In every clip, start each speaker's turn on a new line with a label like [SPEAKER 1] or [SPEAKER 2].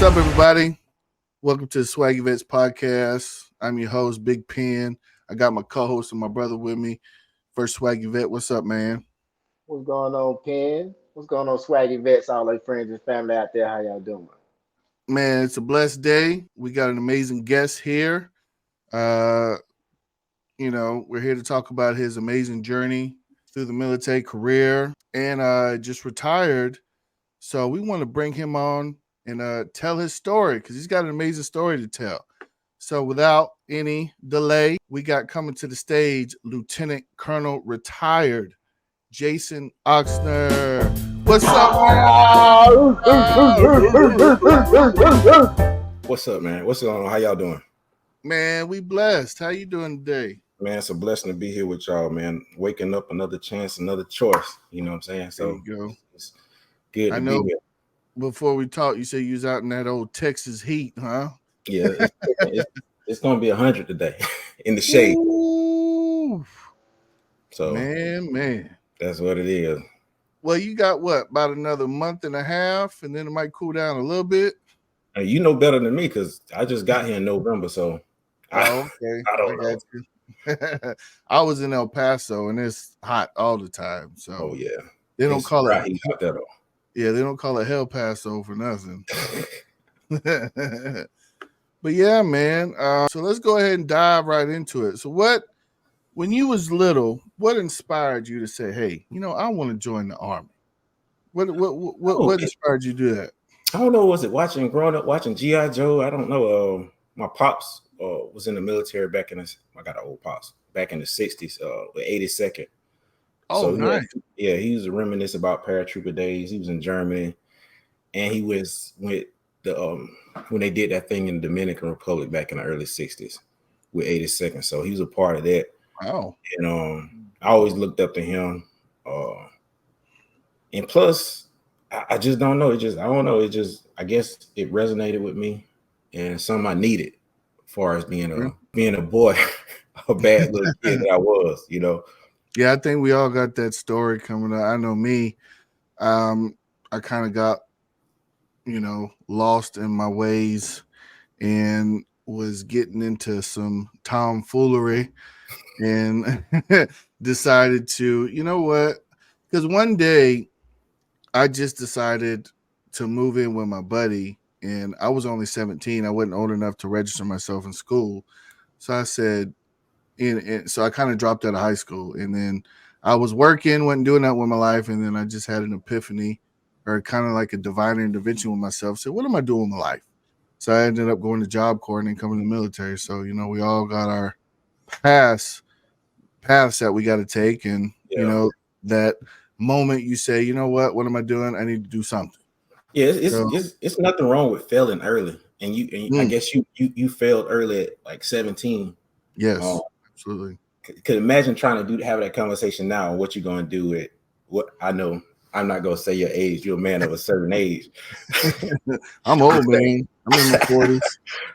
[SPEAKER 1] up, everybody? Welcome to the Swaggy Vet Podcast. I'm your host, Big Pen. I got my co-host and my brother with me. First, Swaggy Vet. What's up, man?
[SPEAKER 2] What's going on, Pen? What's going on, Swaggy Vets, all our friends and family out there? How y'all doing?
[SPEAKER 1] Man, it's a blessed day. We got an amazing guest here. We're here to talk about his amazing journey through the military career and just retired. So we want to bring him on and tell his story because he's got an amazing story to tell. So without any delay, we got coming to the stage Lieutenant Colonel retired Jason Oxner. What's up,
[SPEAKER 3] man? What's up, man? What's going on? How y'all doing?
[SPEAKER 1] Man, we blessed. How you doing today?
[SPEAKER 3] Man, it's a blessing to be here with y'all, man. Waking up, another chance, another choice. You know what I'm saying? So
[SPEAKER 1] there you go.
[SPEAKER 3] It's good to be here.
[SPEAKER 1] Before we talk, you said you was out in that old Texas heat, huh?
[SPEAKER 3] Yeah, it's going to be 100 today in the shade.
[SPEAKER 1] Ooh.
[SPEAKER 3] So,
[SPEAKER 1] man.
[SPEAKER 3] That's what it is.
[SPEAKER 1] Well, you got what? About another month and a half, and then it might cool down a little bit?
[SPEAKER 3] You know better than me because I just got here in November, so
[SPEAKER 1] okay.
[SPEAKER 3] I don't know.
[SPEAKER 1] I was in El Paso, and it's hot all the time. So,
[SPEAKER 3] yeah.
[SPEAKER 1] They don't call it
[SPEAKER 3] out there, though.
[SPEAKER 1] Yeah, they don't call it Hell Paso for nothing. But yeah, man. So let's go ahead and dive right into it. So when you was little, what inspired you to say, "Hey, I want to join the Army"? What inspired you to do that?
[SPEAKER 3] I don't know. Was it growing up watching G.I. Joe? I don't know. My pops was in the military back in I got an old pops back in the 60s, with 82nd.
[SPEAKER 1] Oh,
[SPEAKER 3] so
[SPEAKER 1] nice.
[SPEAKER 3] He was reminisce about paratrooper days. He was in Germany, and he was with the when they did that thing in the Dominican Republic back in the early 60s with 82nd. So he was a part of that.
[SPEAKER 1] Wow.
[SPEAKER 3] And I always looked up to him. And plus, I just don't know. I guess it resonated with me and something I needed as far as being a boy, a bad little kid that I was,
[SPEAKER 1] Yeah, I think we all got that story coming up. I know me. I kind of got, lost in my ways and was getting into some tomfoolery and decided to, you know what? Because one day I just decided to move in with my buddy, and I was only 17. I wasn't old enough to register myself in school. So I said, so I kind of dropped out of high school, and then I was working, wasn't doing that with my life, and then I just had an epiphany, or kind of like a divine intervention with myself. Said, what am I doing with my life? So I ended up going to Job Corps and then coming to the military. So we all got our paths that we got to take, and that moment you say, you know what am I doing? I need to do something.
[SPEAKER 3] Yeah, it's nothing wrong with failing early, and I guess you failed early at like 17.
[SPEAKER 1] Yes, absolutely.
[SPEAKER 3] Could imagine trying to have that conversation now and what you're going to do with what I know. I'm not going to say your age. You're a man of a certain age.
[SPEAKER 1] I'm old, man. I'm in my 40s.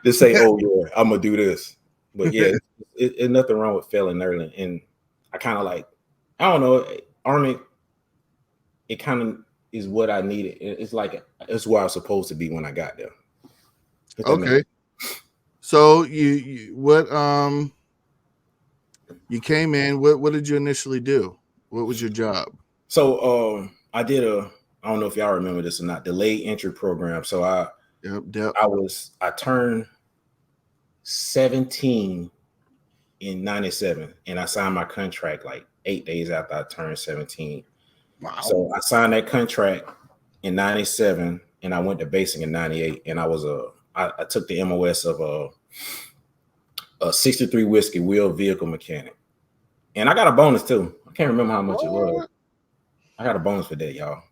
[SPEAKER 3] Just say, oh, yeah, I'm going to do this. But yeah, it's nothing wrong with failing early. And I kind of I don't know, Army, it kind of is what I needed. It's it's where I was supposed to be when I got there.
[SPEAKER 1] Okay. So you came in, what did you initially do? What was your job?
[SPEAKER 3] So I did I don't know if y'all remember this or not, delayed entry program. So I turned 17 in 97, and I signed my contract like 8 days after I turned 17.
[SPEAKER 1] Wow.
[SPEAKER 3] So I signed that contract in 97, and I went to basing in 98, and I took the MOS of a 63 whiskey wheel vehicle mechanic. And I got a bonus too. I can't remember how much it was. I got a bonus for that, y'all.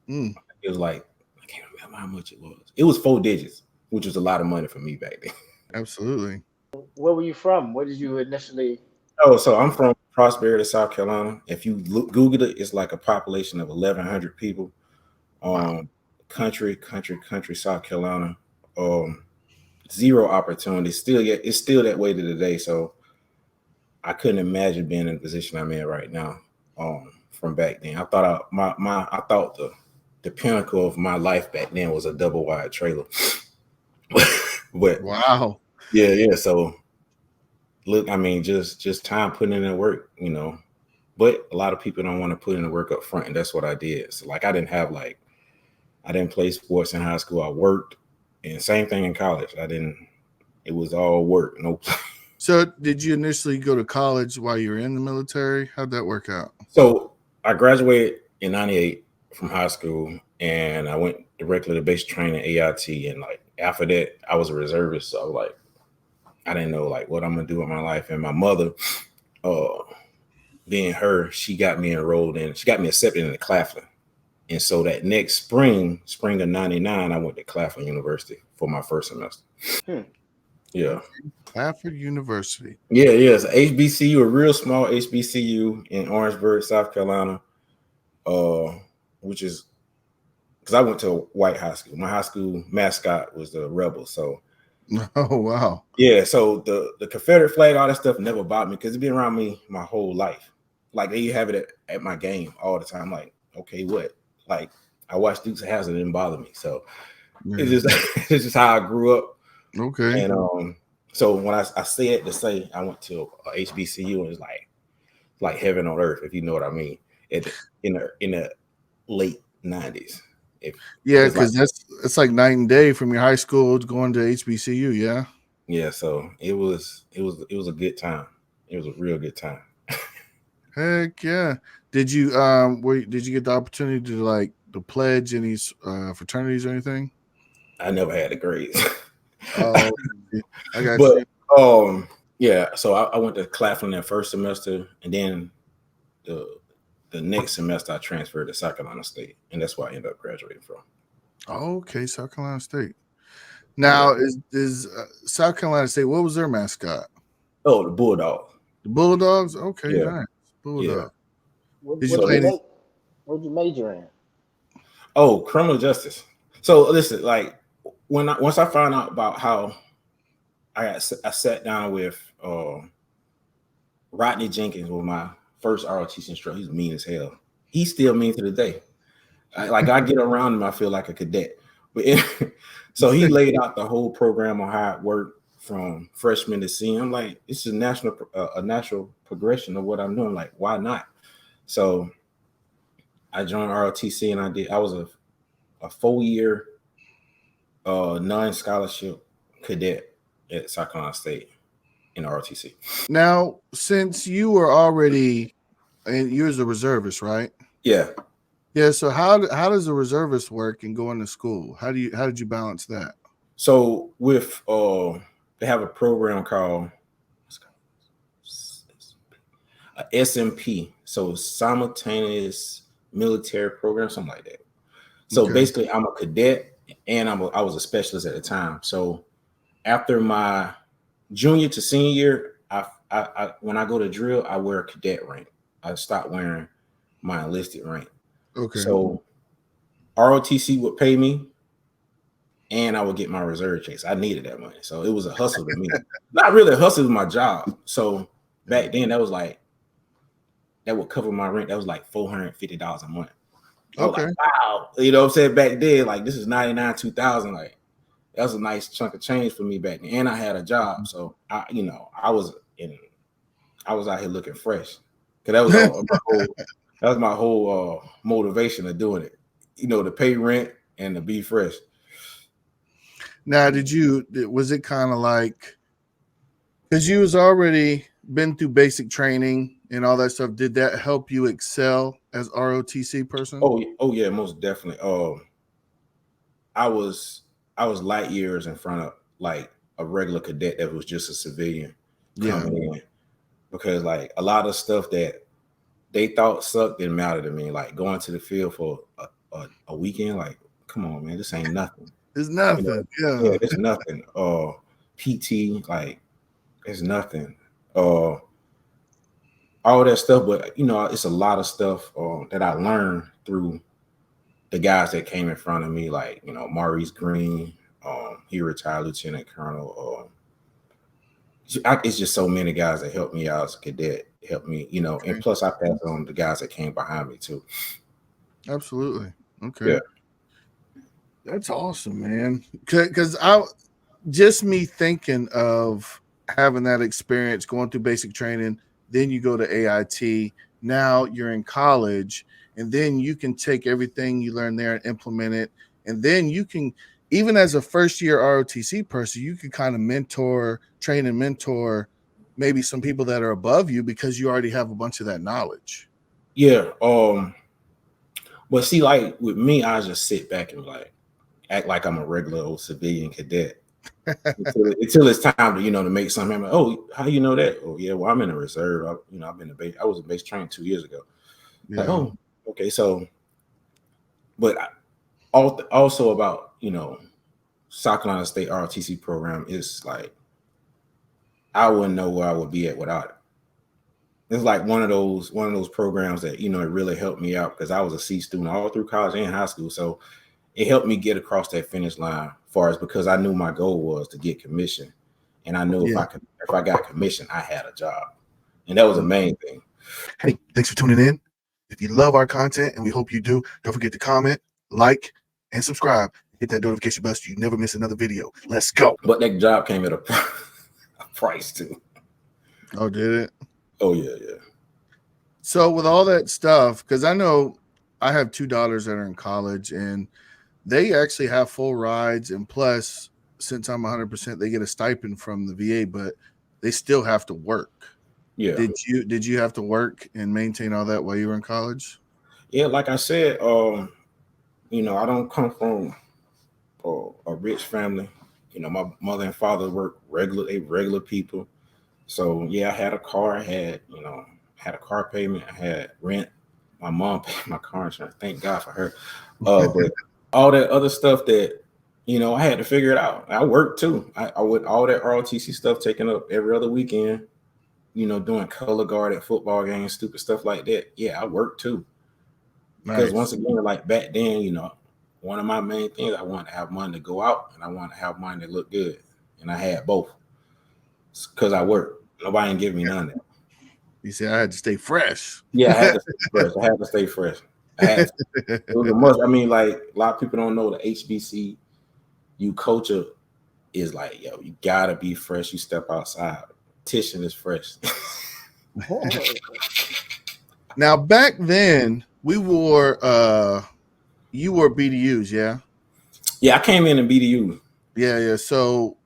[SPEAKER 3] It was I can't remember how much it was. It was 4 digits, which was a lot of money for me back then.
[SPEAKER 1] Absolutely.
[SPEAKER 2] Where were you from? Where did you initially?
[SPEAKER 3] Oh, so I'm from Prosperity, South Carolina. If you Google it, it's like a population of 1,100 people. Country, South Carolina. Zero opportunity. It's still that way to today. So I couldn't imagine being in the position I'm in right now. From back then, I thought I thought the pinnacle of my life back then was a double wide trailer. But
[SPEAKER 1] Wow.
[SPEAKER 3] yeah. So look, I mean, just time putting in the work, you know. But a lot of people don't want to put in the work up front, and that's what I did. So like I didn't play sports in high school. I worked, and same thing in college. It was all work. No.
[SPEAKER 1] So did you initially go to college while you were in the military? How'd that work out?
[SPEAKER 3] So I graduated in 98 from high school, and I went directly to basic training, AIT. And like after that, I was a reservist. So like I didn't know like what I'm gonna do with my life. And my mother, being her, she got me accepted into Claflin. And so that next spring of 99, I went to Claflin University for my first semester. Yeah.
[SPEAKER 1] Claflin University.
[SPEAKER 3] Yeah. It's HBCU, a real small HBCU in Orangeburg, South Carolina. Which is because I went to a white high school. My high school mascot was the Rebels. So
[SPEAKER 1] oh wow.
[SPEAKER 3] Yeah, so the Confederate flag, all that stuff never bothered me because it's been around me my whole life. Like they have it at my game all the time. Like, okay, what? Like I watched Dukes of Hazzard, it didn't bother me. So it's just how I grew up.
[SPEAKER 1] Okay.
[SPEAKER 3] And so when I said to say I went to a HBCU, and it's like heaven on earth, if you know what I mean. In the late 90s.
[SPEAKER 1] Yeah, because it's like night and day from your high school to going to HBCU. Yeah.
[SPEAKER 3] Yeah, so it was a good time. It was a real good time.
[SPEAKER 1] Heck yeah! Did you did you get the opportunity to pledge any fraternities or anything?
[SPEAKER 3] I never had the grades.
[SPEAKER 1] Oh, I got
[SPEAKER 3] but,
[SPEAKER 1] you.
[SPEAKER 3] Yeah. So I went to Claflin that first semester, and then the next semester I transferred to South Carolina State, and that's where I ended up graduating from.
[SPEAKER 1] Okay, South Carolina State. Now is South Carolina State? What was their mascot?
[SPEAKER 3] Oh, the Bulldogs.
[SPEAKER 1] The Bulldogs. Okay,
[SPEAKER 3] yeah.
[SPEAKER 1] Nice. Bulldog.
[SPEAKER 3] Yeah.
[SPEAKER 2] What did you major in?
[SPEAKER 3] Oh, criminal justice. So listen, like once I found out about how I sat down with Rodney Jenkins was my first ROTC instructor. He's mean as hell. He's still mean to the day. I get around him, I feel like a cadet. But so he laid out the whole program on how it worked from freshman to senior. I'm like, this is a natural progression of what I'm doing. Like, why not? So I joined ROTC, and I was a 4-year non-scholarship cadet at South Carolina State in ROTC.
[SPEAKER 1] Now, since you were already, and you was a reservist, right?
[SPEAKER 3] Yeah.
[SPEAKER 1] Yeah. So how does a reservist work and going to school? How did you balance that?
[SPEAKER 3] So with they have a program called SMP, so simultaneous military program, something like that. So basically, I'm a cadet, and I was a specialist at the time. So after my junior to senior year, I when I go to drill, I wear a cadet rank. I stopped wearing my enlisted rank.
[SPEAKER 1] Okay.
[SPEAKER 3] So ROTC would pay me, and I would get my reserve checks. I needed that money, so it was a hustle to me. Not really a hustle, it was my job. So back then, that would cover my rent. That was like $450 a month.
[SPEAKER 1] Okay.
[SPEAKER 3] Like, wow, you know what I'm saying? Back then, like this is 99, 2000. Like that was a nice chunk of change for me back then, and I had a job, so I was out here looking fresh, because that was my whole motivation of doing it. To pay rent and to be fresh.
[SPEAKER 1] Now, was it kind of like, because you was already been through basic training and all that stuff, did that help you excel as ROTC person?
[SPEAKER 3] Oh yeah, most definitely. I was light years in front of like a regular cadet that was just a civilian coming in, because like a lot of stuff that they thought sucked didn't matter to me. Like going to the field for a weekend, like, come on, man, this ain't nothing.
[SPEAKER 1] It's nothing.
[SPEAKER 3] Yeah, it's nothing. PT, like, it's nothing. All that stuff, but it's a lot of stuff that I learned through the guys that came in front of me, like Maurice Green. He retired Lieutenant Colonel. It's just so many guys that helped me out as a cadet, helped me, and plus I passed on the guys that came behind me too.
[SPEAKER 1] Absolutely. Okay.
[SPEAKER 3] Yeah.
[SPEAKER 1] That's awesome, man. Because just me thinking of having that experience, going through basic training, then you go to AIT. Now you're in college, and then you can take everything you learn there and implement it. And then you can, even as a first year ROTC person, you can kind of train and mentor maybe some people that are above you because you already have a bunch of that knowledge.
[SPEAKER 3] Yeah. But see, like with me, I just sit back and like act like I'm a regular old civilian cadet until it's time to, to make something. I'm like, oh, how you know that? Oh, yeah, well, I'm in the reserve. I've been I was in base training 2 years ago.
[SPEAKER 1] Yeah.
[SPEAKER 3] Like, oh, okay. So, but also about, South Carolina State ROTC program is like, I wouldn't know where I would be at without it. It's like one of those programs that, it really helped me out because I was a C student all through college and high school. So it helped me get across that finish line because I knew my goal was to get commission. And I knew if I got commission, I had a job. And that was the main thing.
[SPEAKER 1] Hey, thanks for tuning in. If you love our content, and we hope you do, don't forget to comment, like, and subscribe. Hit that notification bell so you never miss another video. Let's go.
[SPEAKER 3] But that job came at a price too.
[SPEAKER 1] Oh, did it?
[SPEAKER 3] Oh, yeah.
[SPEAKER 1] So with all that stuff, because I know I have 2 daughters that are in college, and they actually have full rides. And plus, since I'm 100%, they get a stipend from the VA, but they still have to work.
[SPEAKER 3] Yeah.
[SPEAKER 1] Did you have to work and maintain all that while you were in college?
[SPEAKER 3] Yeah, like I said, I don't come from a rich family. My mother and father work regular people. So yeah, I had a car. I had a car payment. I had rent. My mom paid my car insurance. Thank God for her. But all that other stuff that I had to figure it out. I worked too. I would all that ROTC stuff taken up every other weekend. Doing color guard at football games, stupid stuff like that. Yeah, I worked too. Because once again, like back then, one of my main things, I wanted to have money to go out and I wanted to have money to look good. And I had both because I worked. Nobody didn't give me none of that.
[SPEAKER 1] You see, I had to stay fresh.
[SPEAKER 3] Yeah, I had to stay fresh. It was a must. I mean, like a lot of people don't know the HBC culture is like, yo, you gotta be fresh. You step outside. Titian is fresh.
[SPEAKER 1] Now, back then, we wore you wore BDUs, yeah?
[SPEAKER 3] Yeah, I came in BDU.
[SPEAKER 1] Yeah. So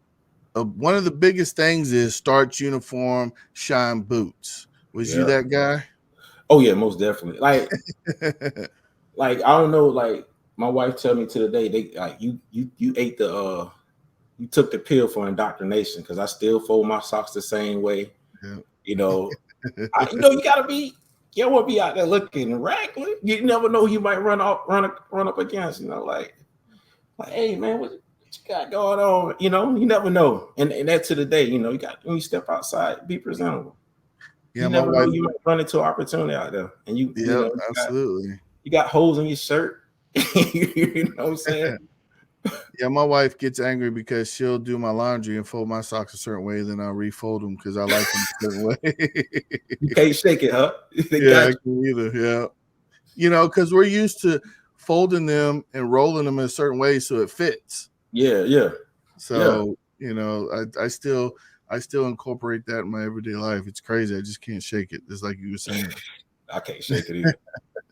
[SPEAKER 1] one of the biggest things is starch uniform, shine boots. Was you that guy?
[SPEAKER 3] Oh yeah, most definitely. Like, like I don't know. Like my wife tell me to the day, they like you ate you took the pill for indoctrination because I still fold my socks the same way. Yeah. You gotta be. You don't want to be out there looking raggedy. You never know who you might run up against. Like hey man, what you got going on? You never know. And that to the day, you got when you step outside, be presentable. Yeah, you never know you might run into an opportunity out there. And
[SPEAKER 1] absolutely.
[SPEAKER 3] You got holes in your shirt. You know what I'm saying?
[SPEAKER 1] Yeah, my wife gets angry because she'll do my laundry and fold my socks a certain way, then I'll refold them because I like them a certain way.
[SPEAKER 3] You can't shake it, huh?
[SPEAKER 1] Yeah, I can either. Yeah. Because we're used to folding them and rolling them in a certain way so it fits.
[SPEAKER 3] Yeah.
[SPEAKER 1] So, I still incorporate that in my everyday life. It's crazy. I just can't shake it. Just like you were saying.
[SPEAKER 3] I can't shake it either.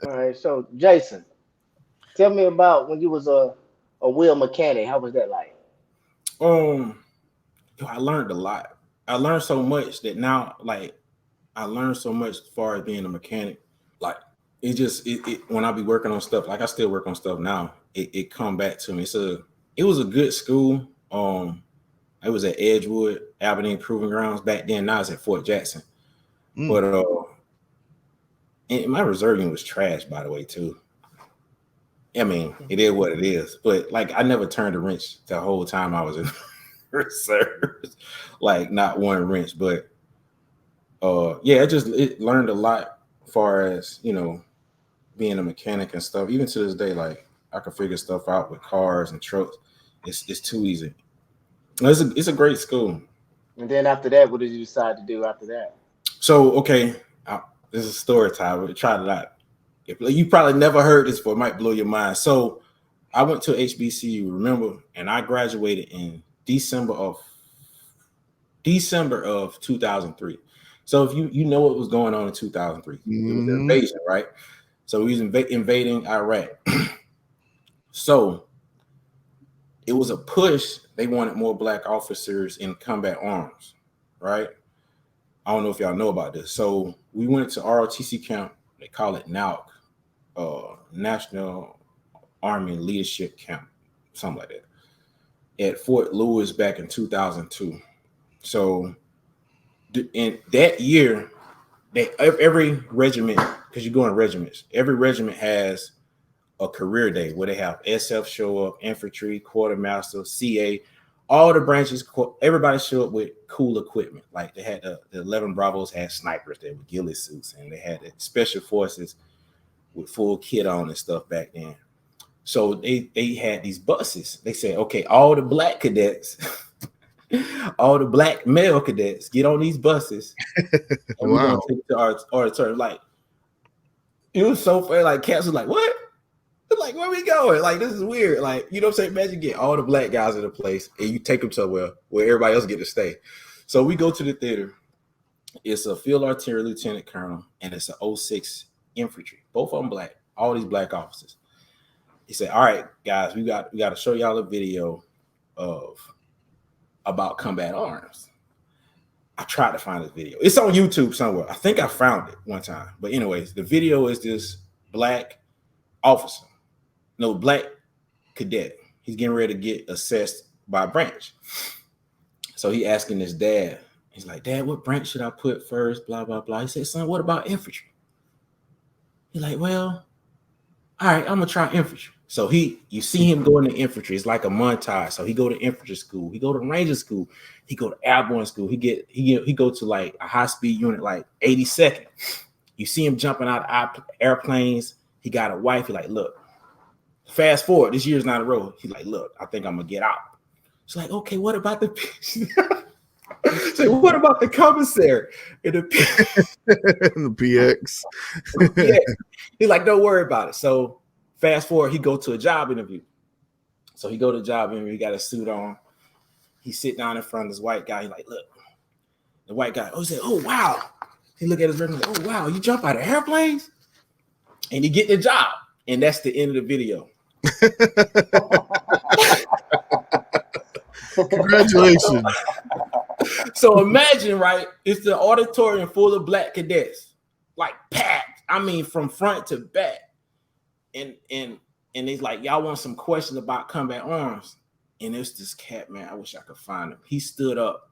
[SPEAKER 2] All right. So, Jason, tell me about when you was a wheel mechanic. How was that like?
[SPEAKER 3] I learned a lot. I learned so much that now, like, I learned so much as far as being a mechanic. Like, it when I be working on stuff, like I still work on stuff now, it come back to me. It was a good school. It was at Edgewood, Aberdeen Proving Grounds back then. Now it's at Fort Jackson. But and my reserving was trash, by the way, too. I mean, it is what it is. But like, I never turned a wrench the whole time I was in reserves. Like, not one wrench. But it learned a lot as far as being a mechanic and stuff. Even to this day, like I can figure stuff out with cars and trucks. It's too easy. It's a great school.
[SPEAKER 2] And then after that, what did you decide to do after that?
[SPEAKER 3] So, okay, this is a story time. Try it out. You probably never heard this before. It might blow your mind. So I went to HBCU, remember, and I graduated in December of 2003. So if you know what was going on in 2003, it was an invasion, right? So we was invading Iraq. So it was a push. They wanted more black officers in combat arms, right? I don't know if y'all know about this. So we went to ROTC camp. They call it NALC, National Army Leadership Camp, something like that, at Fort Lewis back in 2002. So in that year, every regiment, because you go in regiments, every regiment has a career day where they have SF show up, infantry, quartermaster, CA, all the branches, everybody show up with cool equipment. Like they had the 11 Bravos had snipers there with ghillie suits, and they had the special forces with full kit on and stuff back then. So they had these buses. They said, okay, all the black cadets, all the black male cadets, get on these buses. And we're gonna take it to our auditorium. Like, it was so funny. Like, cats was like, what? Like, where we going? Like, this is weird. Like, you know what I'm saying? Imagine get all the black guys in a place and you take them somewhere where everybody else get to stay. So we go to the theater. It's a field artillery lieutenant colonel and it's an 06 infantry. Both of them black. All these black officers. He said, all right, guys, we got to show y'all a video about combat arms. I tried to find this video. It's on YouTube somewhere. I think I found it one time. But anyways, the video is this black officer. No, black cadet. He's getting ready to get assessed by branch. So he asking his dad. He's like, Dad, what branch should I put first? Blah, blah, blah. He said, son, what about infantry? He's like, well, all right, I'm going to try infantry. So you see him going to infantry. It's like a montage. So he go to infantry school. He go to ranger school. He go to airborne school. He go to like a high-speed unit, like 82nd. You see him jumping out of airplanes. He got a wife. He like, look, fast forward. This year's not a road. He's like, look, I think I'm going to get out. She's like, okay, what about the so what about the commissary and the
[SPEAKER 1] PX?
[SPEAKER 3] Yeah. He's like, don't worry about it. So fast forward, he go to a job interview. So he go to a job interview. He got a suit on. He sit down in front of this white guy. He like, look, the white guy. Oh, he said, oh wow. He look at his resume. Like, oh wow, you jump out of airplanes, and he get the job. And that's the end of the video.
[SPEAKER 1] Congratulations.
[SPEAKER 3] So imagine, right? It's the auditorium full of black cadets, like packed. I mean, from front to back. And he's like, y'all want some questions about combat arms? And it's this cat, man. I wish I could find him. He stood up.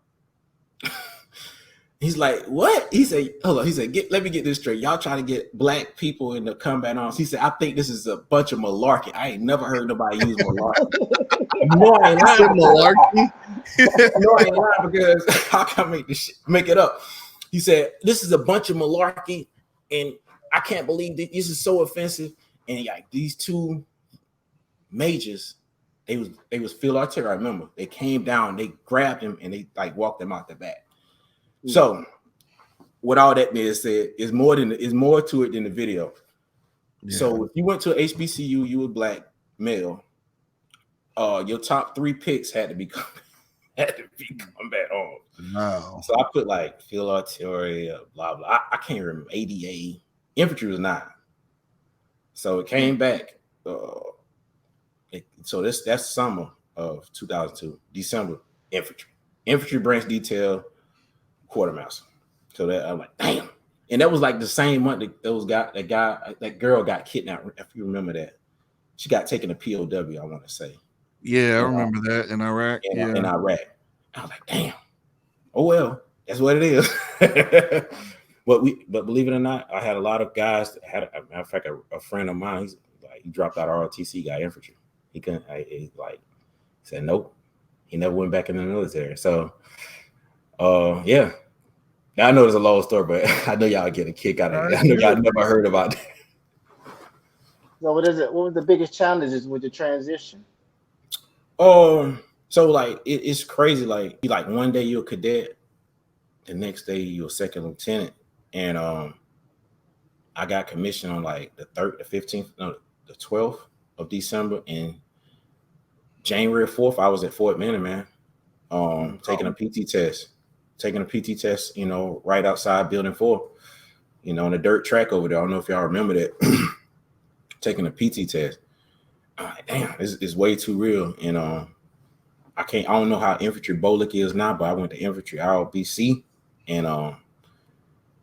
[SPEAKER 3] He's like, what? He said, hold on. He said, let me get this straight. Y'all trying to get black people in the combat arms. He said, I think this is a bunch of malarkey. I ain't never heard nobody use malarkey. No, I ain't lying.
[SPEAKER 1] Malarkey.
[SPEAKER 3] No, I ain't lying, because how can I make it up? He said, this is a bunch of malarkey, and I can't believe this is so offensive. And like these two majors, they was field artillery. I remember they came down, they grabbed him, and they like walked him out the back. So, with all that being said, is more to it than the video. Yeah. So, if you went to a HBCU, you were black male. Your top 3 picks had to be combat arms.
[SPEAKER 1] Wow.
[SPEAKER 3] So I put like field artillery, blah blah. I can't remember. ADA, infantry was 9. So it came back. So that's summer of 2002, December. Infantry branch detail. Quartermaster. So that I'm like, damn. And that was like the same month that girl got kidnapped. If you remember that, she got taken to POW. I want to say.
[SPEAKER 1] Yeah, I remember that in Iraq.
[SPEAKER 3] In Iraq. I was like, damn. Oh well, that's what it is. But believe it or not, I had a lot of guys that had. A matter of fact, a friend of mine, he dropped out of ROTC, got infantry. He couldn't. He said nope. He never went back in the military. So, yeah. Now, I know it's a long story, but I know y'all get a kick out of it. I know y'all never heard about it.
[SPEAKER 2] So what was the biggest challenges with the transition?
[SPEAKER 3] So like it's crazy. Like one day you're a cadet, the next day you're a second lieutenant, and I got commissioned on like the 12th of December, and January 4th I was at Fort Penman, man. taking a PT test, you know, right outside Building 4, you know, on the dirt track over there. I don't know if y'all remember that. Taking a PT test. Damn, it's way too real. You know, I don't know how infantry Bolic is now, but I went to infantry ROBC, and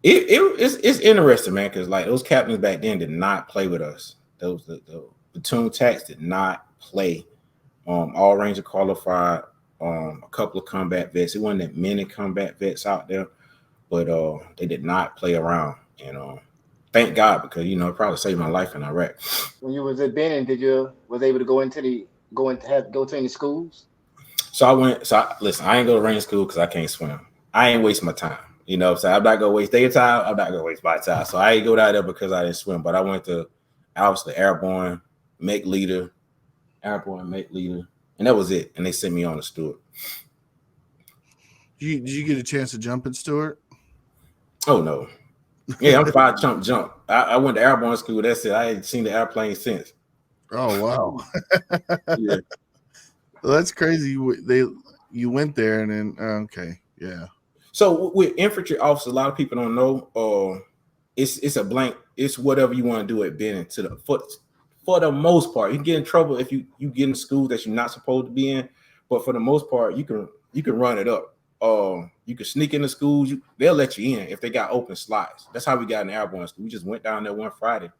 [SPEAKER 3] it's interesting, man, because like those captains back then did not play with us. Those the platoon tax did not play. All Ranger qualified, a couple of combat vets. It wasn't that many combat vets out there, but they did not play around. And thank God, because you know it probably saved my life in Iraq.
[SPEAKER 2] When you was at Benin, was able to go to any schools?
[SPEAKER 3] So I went. Listen, I ain't go to Ranger school because I can't swim. I ain't waste my time. You know, so I'm not gonna waste their time. I'm not gonna waste my time. So I ain't go down there because I didn't swim. But I went to, obviously, airborne mech leader, and that was it. And they sent me on to Stewart.
[SPEAKER 1] Did you get a chance to jump in Stewart?
[SPEAKER 3] Oh no. Yeah, I'm 5 jump. I went to airborne school. That's it. I ain't seen the airplane since.
[SPEAKER 1] Oh wow.
[SPEAKER 3] Yeah.
[SPEAKER 1] Well, that's crazy. You went there and then okay, yeah.
[SPEAKER 3] So with infantry officers, a lot of people don't know. It's a blank. It's whatever you want to do at Benin. For the most part, you can get in trouble if you get in schools that you're not supposed to be in. But for the most part, you can run it up. You can sneak into schools. They'll let you in if they got open slots. That's how we got in airborne school. We just went down there one Friday,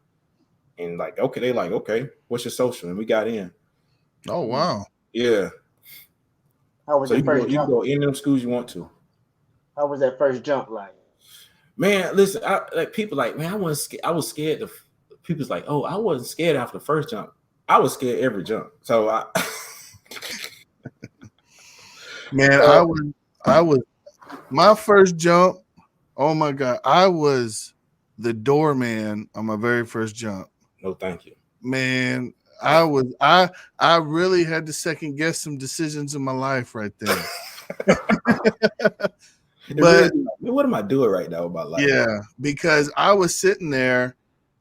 [SPEAKER 3] and okay, what's your social? And we got in.
[SPEAKER 1] Oh wow.
[SPEAKER 3] Yeah.
[SPEAKER 2] How was
[SPEAKER 3] So
[SPEAKER 2] your first
[SPEAKER 3] you can
[SPEAKER 2] jump?
[SPEAKER 3] go in them schools you want to.
[SPEAKER 2] How was that first jump like?
[SPEAKER 3] Man, listen, people like, man, I was scared. People's like, oh, I wasn't scared after the first jump. I was scared every jump. So
[SPEAKER 1] Man, I was my first jump. Oh my God, I was the doorman on my very first jump.
[SPEAKER 3] No, thank you.
[SPEAKER 1] Man, I really had to second guess some decisions in my life right there. But
[SPEAKER 3] what am I doing right now with my life?
[SPEAKER 1] Yeah, because I was sitting there,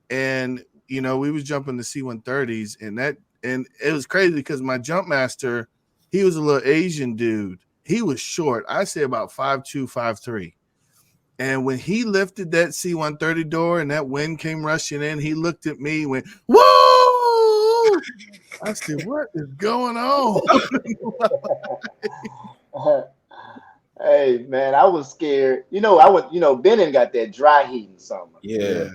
[SPEAKER 1] and you know we was jumping the C-130s, and it was crazy because my jump master, he was a little Asian dude. He was short. I say about 5'2", 5'3". And when he lifted that C-130 door and that wind came rushing in, he looked at me and went, "Whoa!" I said, "What is going on?"
[SPEAKER 2] Hey man, I was scared. Benin got that dry heat in summer.
[SPEAKER 3] Yeah.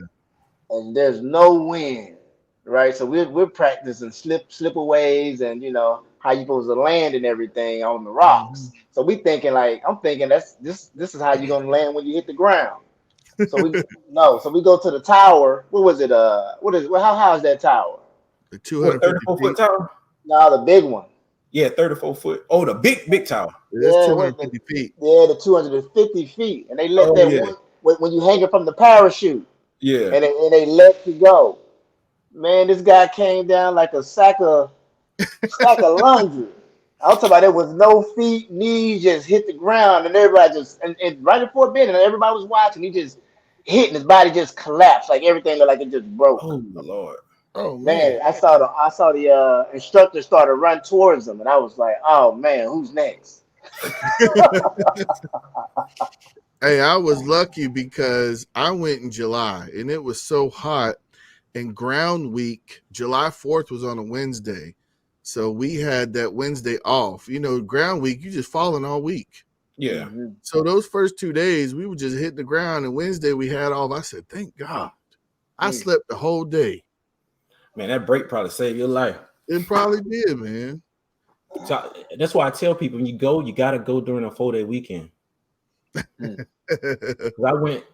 [SPEAKER 2] And there's no wind, right? So we're practicing slippaways and you know how you supposed to land and everything on the rocks.
[SPEAKER 1] Mm-hmm.
[SPEAKER 2] So I'm thinking this is how you're gonna land when you hit the ground. So we go to the tower. What was it? How high is that tower?
[SPEAKER 1] The 234
[SPEAKER 3] foot tower?
[SPEAKER 2] No, the big one.
[SPEAKER 3] Yeah, 34 foot. Oh, the big tower.
[SPEAKER 1] It's 250 feet.
[SPEAKER 2] Yeah, the 250 feet. And they let when you hang it from the parachute.
[SPEAKER 3] Yeah.
[SPEAKER 2] And they let you go. Man, this guy came down like a sack of laundry. I'm talking about there was no feet, knees, just hit the ground, and everybody and right before Ben, and everybody was watching. He just hit, and his body just collapsed, like everything looked like it just broke.
[SPEAKER 3] Oh my Lord!
[SPEAKER 1] Oh
[SPEAKER 2] man, I saw the instructor start to run towards him, and I was like, oh man, who's next?
[SPEAKER 1] Hey, I was lucky because I went in July, and it was so hot. And ground week, July 4th was on a Wednesday. So we had that Wednesday off. You know, ground week, you just falling all week.
[SPEAKER 3] Yeah.
[SPEAKER 2] Mm-hmm.
[SPEAKER 1] So those first 2 days, we would just hit the ground. And Wednesday we had off. I said, thank God. I slept the whole day.
[SPEAKER 3] Man, that break probably saved your life.
[SPEAKER 1] It probably did, man.
[SPEAKER 3] So that's why I tell people when you go, you got to go during a 4-day weekend. I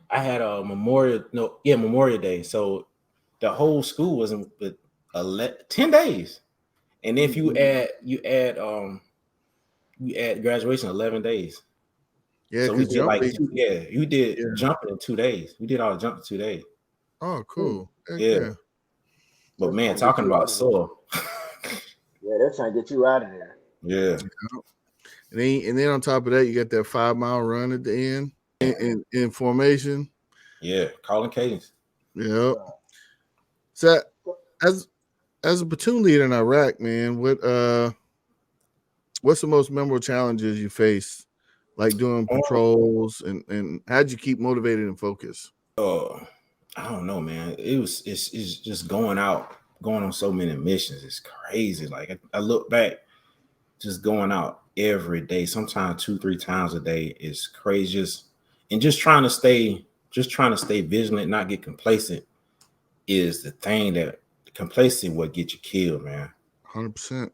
[SPEAKER 3] had a Memorial Day. So the whole school was in 10 days. And if you add graduation 11 days.
[SPEAKER 1] Yeah,
[SPEAKER 3] so we did you did jumping in 2 days. We did all the jumping in 2 days.
[SPEAKER 1] Oh, cool.
[SPEAKER 3] Yeah. But man, talking about sore.
[SPEAKER 2] Yeah, they're trying to get you out of there.
[SPEAKER 3] Yeah.
[SPEAKER 1] And then on top of that, you got that 5-mile run at the end in formation.
[SPEAKER 3] Yeah, calling cadence.
[SPEAKER 1] Yeah. So as a platoon leader in Iraq, man, What's the most memorable challenges you face, like doing patrols, and how'd you keep motivated and focused?
[SPEAKER 3] I don't know, man. It's just going on so many missions. It's crazy. Like I look back, just going out every day, sometimes 2-3 times a day is crazy. Just trying to stay vigilant, not get complacent is the thing that complacent what get you killed, man.
[SPEAKER 1] 100%.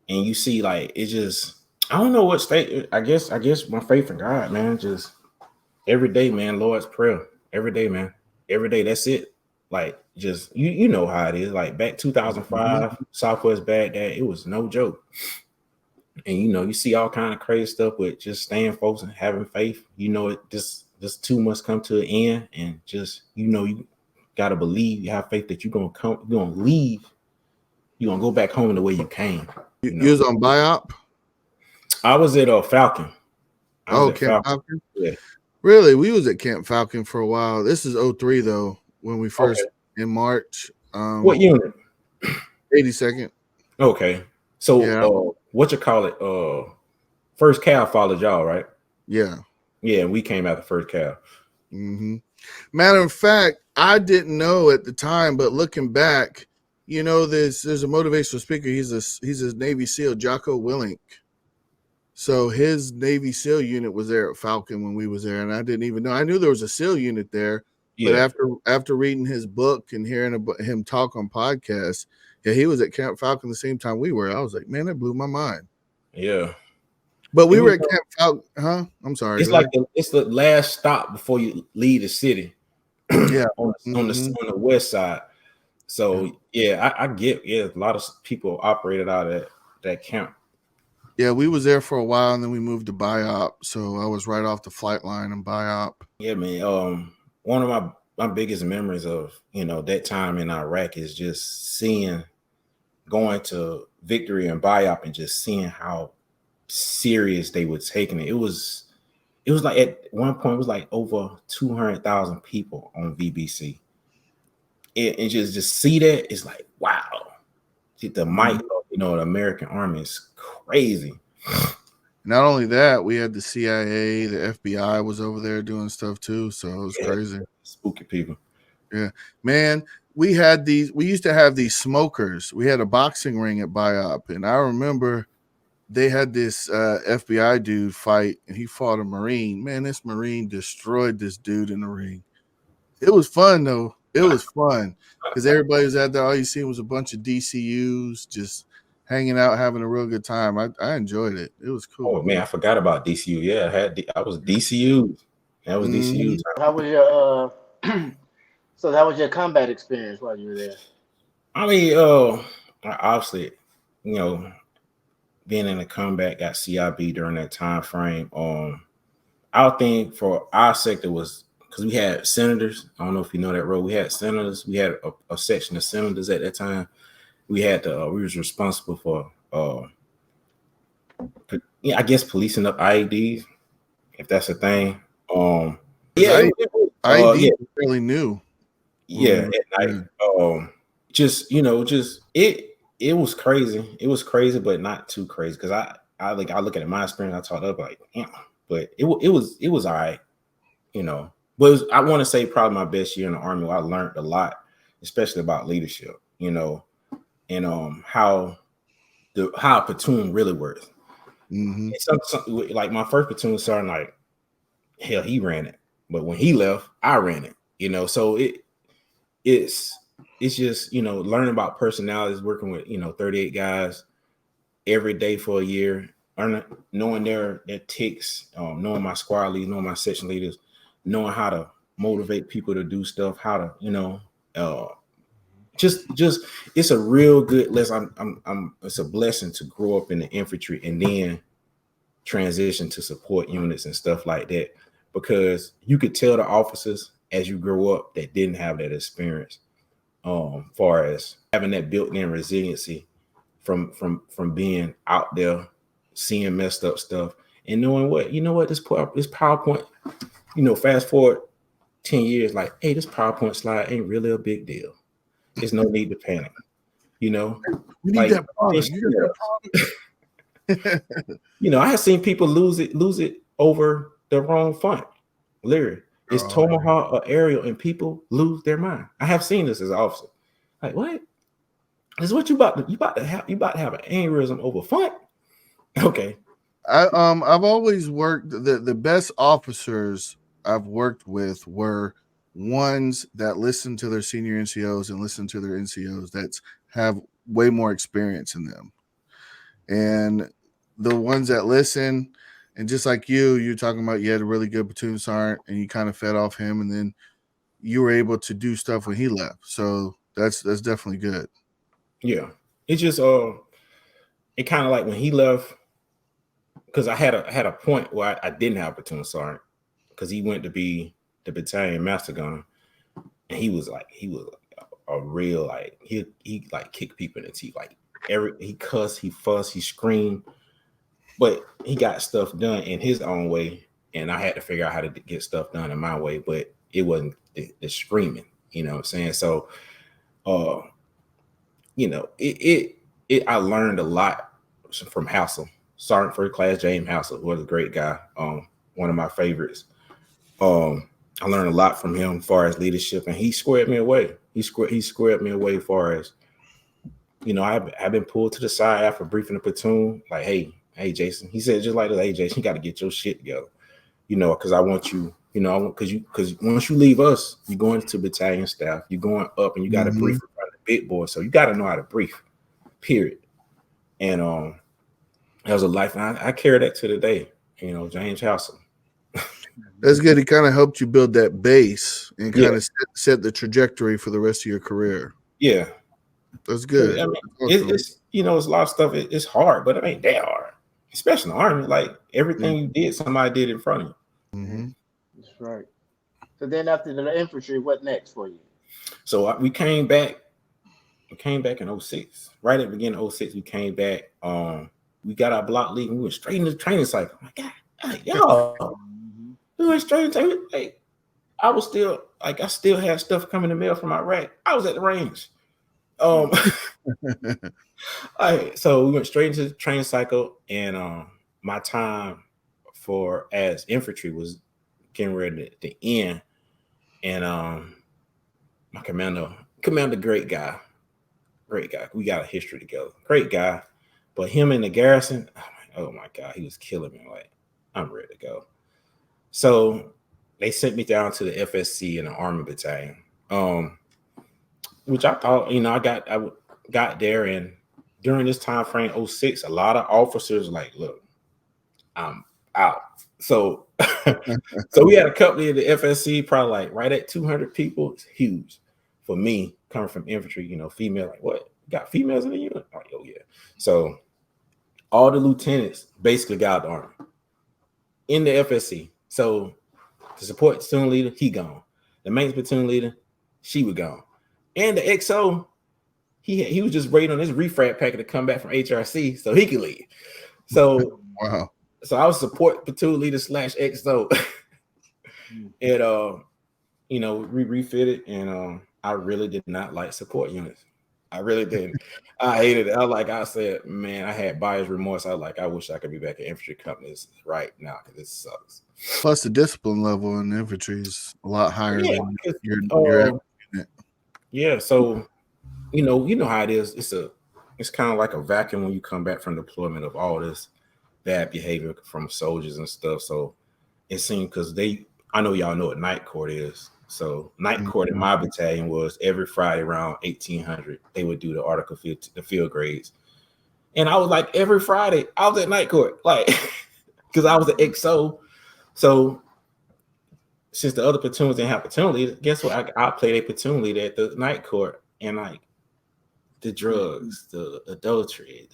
[SPEAKER 3] And you see, like, it just, I don't know what state. I guess my faith in God, man. Just every day, man. Lord's Prayer every day, man. Every day. That's it. Like, just you know how it is. Like back 2005, Southwest Baghdad, it was no joke. And you see all kind of crazy stuff with just staying focused and having faith. This too must come to an end, and just you gotta believe, you have faith that you're gonna leave, you're gonna go back home the way you came.
[SPEAKER 1] You was on BIOP?
[SPEAKER 3] I was at Falcon.
[SPEAKER 1] Camp Falcon?
[SPEAKER 3] Yeah.
[SPEAKER 1] Really? We was at Camp Falcon for a while. This is 03 though, when we first in March.
[SPEAKER 3] What unit?
[SPEAKER 1] 82nd.
[SPEAKER 3] Okay. So what you call it? First Cal followed y'all, right?
[SPEAKER 1] Yeah.
[SPEAKER 3] Yeah, we came out the first Cal.
[SPEAKER 1] Mm-hmm. Matter of fact, I didn't know at the time, but looking back, there's a motivational speaker. He's a Navy SEAL, Jocko Willink. So his Navy SEAL unit was there at Falcon when we was there, and I didn't even know. I knew there was a SEAL unit there, but after reading his book and hearing about him talk on podcasts, he was at Camp Falcon the same time we were. I was like, man, that blew my mind.
[SPEAKER 3] Yeah.
[SPEAKER 1] But we were at Camp Falcon, huh? I'm sorry.
[SPEAKER 3] It's like it's the last stop before you leave the city.
[SPEAKER 1] Yeah,
[SPEAKER 3] on the west side. So I get a lot of people operated out of that camp.
[SPEAKER 1] Yeah, we was there for a while, and then we moved to BIOP. So I was right off the flight line in BIOP.
[SPEAKER 3] Yeah, man. One of my biggest memories of that time in Iraq is just going to Victory and BIOP and just seeing how serious they were taking it. It was like at one point it was like over 200,000 people on VBC. And just see that, it's like, wow. The might of the American Army is crazy.
[SPEAKER 1] Not only that, we had the CIA, the FBI was over there doing stuff too. So it was crazy.
[SPEAKER 3] Spooky people.
[SPEAKER 1] Yeah, man. We used to have these smokers. We had a boxing ring at BIOP, and I remember they had this FBI dude fight, and he fought a Marine. Man, this Marine destroyed this dude in the ring. It was fun though. It was fun because everybody was out there. All you see was a bunch of DCUs just hanging out, having a real good time. I enjoyed it. It was cool.
[SPEAKER 3] Oh man, I forgot about DCU. Yeah, I was DCU. That was DCU.
[SPEAKER 2] How was your so that was your combat experience while you were there?
[SPEAKER 3] I mean, obviously, being in the combat, got CIB during that time frame. I think for our sector was because we had senators. I don't know if you know that role. We had senators. We had a section of senators at that time. We had we was responsible for I guess policing up IEDs, if that's a thing. IED
[SPEAKER 1] was fairly new.
[SPEAKER 3] Yeah, at night. It was crazy. It was crazy, but not too crazy. Because I look at my experience. I talked up like, but it was all right, But I want to say probably my best year in the Army. Where I learned a lot, especially about leadership, and how a platoon really works.
[SPEAKER 1] Mm-hmm.
[SPEAKER 3] Like my first platoon sergeant, like hell, he ran it, but when he left, I ran it. So it's just learning about personalities, working with 38 guys every day for a year, knowing their ticks, knowing my squad leaders, knowing my section leaders, knowing how to motivate people to do stuff, how to just it's a real good lesson. It's a blessing to grow up in the infantry and then transition to support units and stuff like that, because you could tell the officers as you grow up that didn't have that experience, far as having that built-in resiliency from being out there, seeing messed up stuff, and knowing this PowerPoint, fast forward 10 years, like, hey, this PowerPoint slide ain't really a big deal. There's no need to panic.
[SPEAKER 1] We need that product.
[SPEAKER 3] You know, I have seen people lose it over the wrong font. Literally, it's Tomahawk or Arial, and people lose their mind. I have seen this as an officer. Like, what? This is what you about to have an aneurysm over font? Okay.
[SPEAKER 1] I've always worked the best officers I've worked with were ones that listen to their senior NCOs and listen to their NCOs that have way more experience in them. And the ones that listen, and just like you're talking about, you had a really good platoon sergeant and you kind of fed off him, and then you were able to do stuff when he left. So that's definitely good.
[SPEAKER 3] Yeah. It's just it kind of like when he left, because I had a point where I didn't have a platoon sergeant because he went to be the battalion master gunner, and he was a real, like, he like kicked people in the teeth, like he cussed, he fussed, he screamed, but he got stuff done in his own way, and I had to figure out how to get stuff done in my way, but it wasn't the screaming, you know what I'm saying? So you know, I learned a lot from Hassel, Sergeant First Class James Hassel, who was a great guy, one of my favorites. I learned a lot from him as far as leadership, and he squared me away. He squared me away as far as, you know, I've been pulled to the side after briefing the platoon, like, hey, Jason. He said just like this, hey, Jason, you got to get your shit together, you know, because I want you, you know, because once you leave us, you're going to battalion staff, you're going up, and you got to brief in front of the big boy. So you got to know how to brief, period. And that was a life, and I carry that to the day, you know, James Hassel.
[SPEAKER 1] That's good. He kind of helped you build that base and kind of set the trajectory for the rest of your career.
[SPEAKER 3] Yeah.
[SPEAKER 1] That's good.
[SPEAKER 3] I mean, it's you know, it's a lot of stuff. It's hard, but it ain't that hard, especially in the Army. Like, everything you did, somebody did in front of you.
[SPEAKER 1] Mm-hmm.
[SPEAKER 2] That's right. So then after the infantry, what next for you?
[SPEAKER 3] So we came back. We came back in 06. Right at the beginning of 06, we came back. We got our block lead and we went straight into the training cycle. Oh my God, y'all. We went straight into, like, I still had stuff coming in the mail from Iraq. I was at the range. All right, so we went straight into the training cycle, and my time as infantry was getting ready to end. And my commander, great guy. We got a history together. Great guy. But him in the garrison, oh my God, he was killing me. Like, I'm ready to go. So they sent me down to the FSC in the Army Battalion, which I thought, you know, I got there, and during this time frame, 06, a lot of officers like, look, I'm out. So so we had a company in the FSC, probably like right at 200 people. It's huge for me coming from infantry, you know, female, like, what? You got females in the unit? Like, oh yeah. So all the lieutenants basically got out the Army in the FSC. So the support platoon leader, he gone. The maintenance platoon leader, she was gone. And the XO, he was just waiting on his refrat packet to come back from HRC so he could leave. So
[SPEAKER 1] wow.
[SPEAKER 3] So I was support platoon leader / XO. And you know, we refitted, and I really did not like support units. I really didn't. I hated it. I said, man, I had buyer's remorse. I wish I could be back at infantry companies right now because this sucks.
[SPEAKER 1] Plus, the discipline level in infantry is a lot higher than your average unit.
[SPEAKER 3] Yeah, so you know how it is. It's kind of like a vacuum when you come back from deployment of all this bad behavior from soldiers and stuff. So it seemed, because I know y'all know what night court is. So night court in my battalion was every Friday around 1800. They would do the article the field grades, and I was like, every Friday I was at night court, like, because I was an XO. So since the other platoons didn't have platoon leader, guess what? I played a platoon leader at the night court, and like the drugs, the adultery,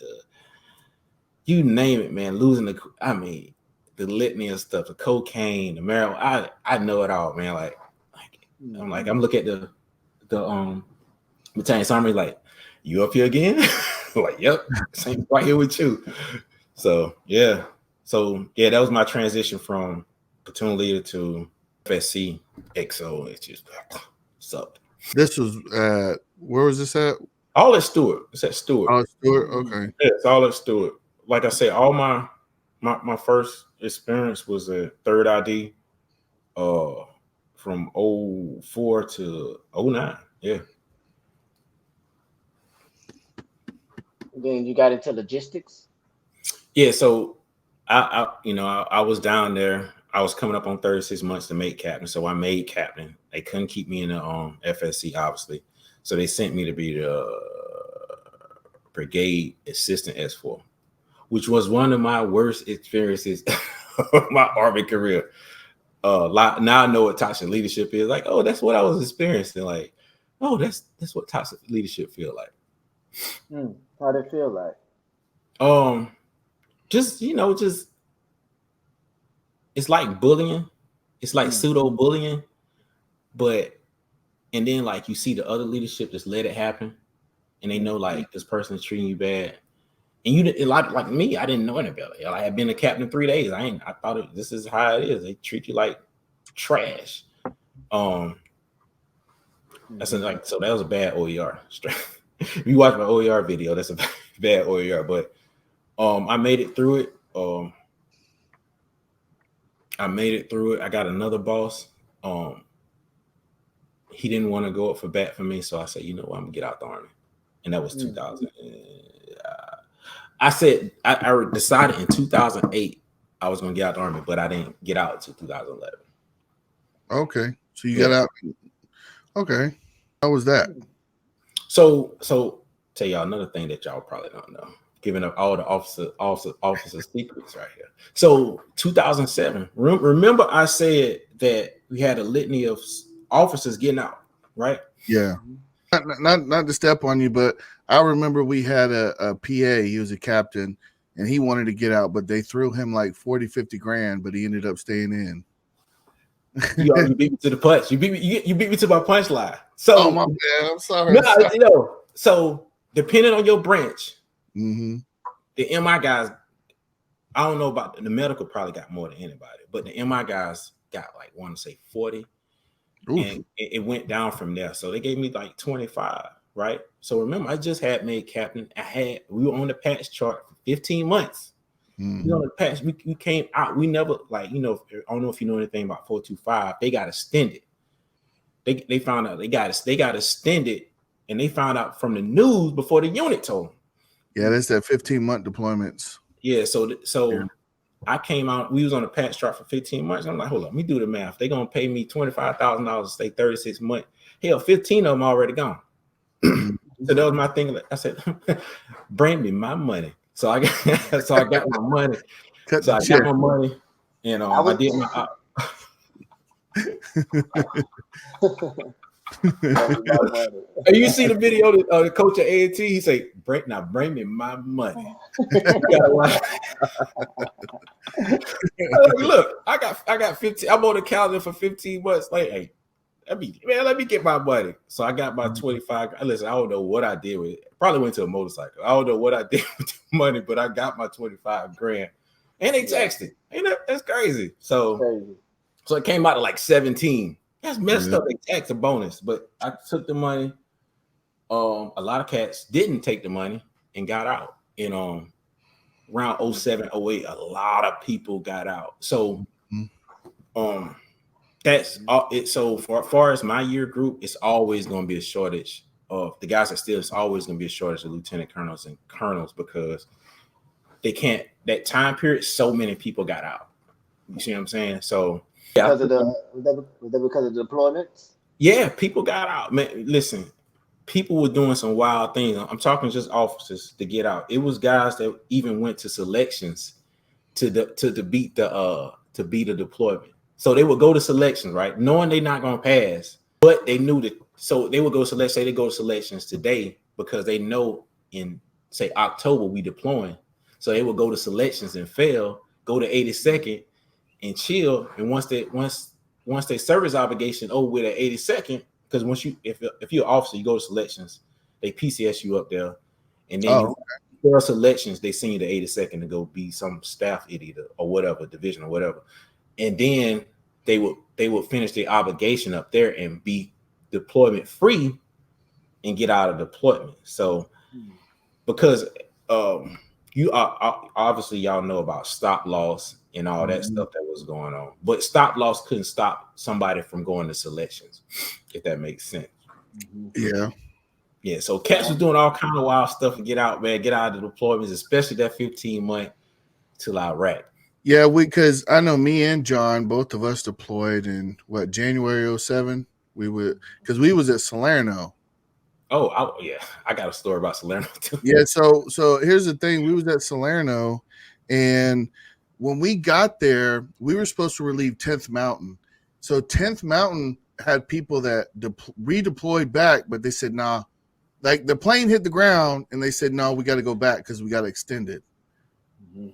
[SPEAKER 3] you name it, man. The litany of stuff, the cocaine, the marijuana. I know it all, man. I'm looking at the battalion summary, like, you up here again? Like, yep, same right here with you. So yeah, that was my transition from platoon leader to FSC XO. It's just sucked.
[SPEAKER 1] This was where was this at?
[SPEAKER 3] All at Stewart. It's at Stewart.
[SPEAKER 1] Oh, Stewart. Okay.
[SPEAKER 3] Yeah, it's all at Stewart. like I said, all my first experience was at 3rd ID, from 04 to 09. Yeah.
[SPEAKER 2] Then you got into logistics.
[SPEAKER 3] Yeah. So I was down there. I was coming up on 36 months to make captain. So I made captain. They couldn't keep me in the FSC, obviously. So they sent me to be the Brigade Assistant S4, which was one of my worst experiences of my Army career. Now I know what toxic leadership is. Like, oh, that's what I was experiencing. Like, oh, that's what toxic leadership feel like.
[SPEAKER 2] How'd it feel like?
[SPEAKER 3] Just it's like bullying. It's like pseudo bullying, and then like you see the other leadership just let it happen, and they know like this person is treating you bad, and a lot like me, I didn't know any better. I had been a captain 3 days. I thought this is how it is. They treat you like trash. That's like, so that was a bad OER. If you watch my OER video, that's a bad OER. But I made it through it. I got another boss. He didn't want to go up for bat for me, so I said, you know what, I'm gonna get out the Army, and that was 2000. I said I decided in 2008 I was gonna get out the Army, but I didn't get out until 2011.
[SPEAKER 1] Okay, so you got out. Okay, how was that?
[SPEAKER 3] So tell y'all another thing that y'all probably don't know, giving up all the officer secrets right here. So 2007, remember I said that we had a litany of officers getting out, right?
[SPEAKER 1] Yeah. Not to step on you, but I remember we had a PA. He was a captain, and he wanted to get out, but they threw him like 40, 50 grand, but he ended up staying in.
[SPEAKER 3] You beat me to the punch. You beat me to my punchline. So,
[SPEAKER 1] oh my bad. I'm sorry.
[SPEAKER 3] So depending on your branch,
[SPEAKER 1] the
[SPEAKER 3] MI guys, I don't know about the medical, probably got more than anybody, but the MI guys got like, I want to say 40. Oof. And it went down from there. So they gave me like 25, right? So remember, I just had made captain. We were on the patch chart for 15 months. You know, the patch, we came out. We never, like, I don't know if you know anything about 425. They got extended. They found out they got extended, and they found out from the news before the unit told them.
[SPEAKER 1] Yeah, that's that 15-month deployments.
[SPEAKER 3] Yeah, so I came out. We was on the patch chart for 15 months. I'm like, hold on, let me do the math. They're gonna pay me $25,000 to stay 36 months. Hell, 15 of them already gone. So that was my thing. I said, bring me my money. So I got my money. I got my money, and I did my. You see the video of the coach at A&T? He say, bring me my money. Look, I got 15. I'm on the calendar for 15 months. Like, hey, let me get my money. So I got my 25. Listen, I don't know what I did with it. Probably went to a motorcycle. I don't know what I did with the money, but I got my 25 grand, and they taxed it. Ain't that, that's crazy? So it came out to like 17. That's messed up. They taxed a bonus, but I took the money. A lot of cats didn't take the money and got out. And around 07, 08, a lot of people got out. So that's it. So for as far as my year group, it's always going to be a shortage of the guys that still. It's always going to be a shortage of lieutenant colonels and colonels because they can't. That time period, so many people got out. You see what I'm saying? So.
[SPEAKER 2] Was that because of the deployments?
[SPEAKER 3] Yeah, people got out. Man, listen, people were doing some wild things. I'm talking just officers to get out. It was guys that even went to selections to beat the deployment. So they would go to selections, right? Knowing they're not gonna pass, but they knew that. So they would go select. Say they go to selections today because they know in say October we deploying. So they would go to selections and fail. Go to 82nd. And chill, and once they service obligation over with at 82nd, because if you're an officer, you go to selections, they PCS you up there, and then there are selections, they send you to 82nd to go be some staff idiot or whatever, division or whatever, and then they would finish their obligation up there and be deployment free and get out of deployment. So because you are obviously y'all know about stop loss and all that stuff that was going on, but stop loss couldn't stop somebody from going to selections, if that makes sense. Yeah. So cats was doing all kind of wild stuff to get out, man, get out of the deployments, especially that 15-month till Iraq.
[SPEAKER 1] Yeah, because I know me and John, both of us deployed in January 07. We was at Salerno.
[SPEAKER 3] Oh, I got a story about Salerno too.
[SPEAKER 1] Yeah, so here's the thing: we was at Salerno, and when we got there, we were supposed to relieve 10th Mountain. So 10th Mountain had people that redeployed back, but they said nah. Like the plane hit the ground, and they said no, we got to go back because we got to extend it.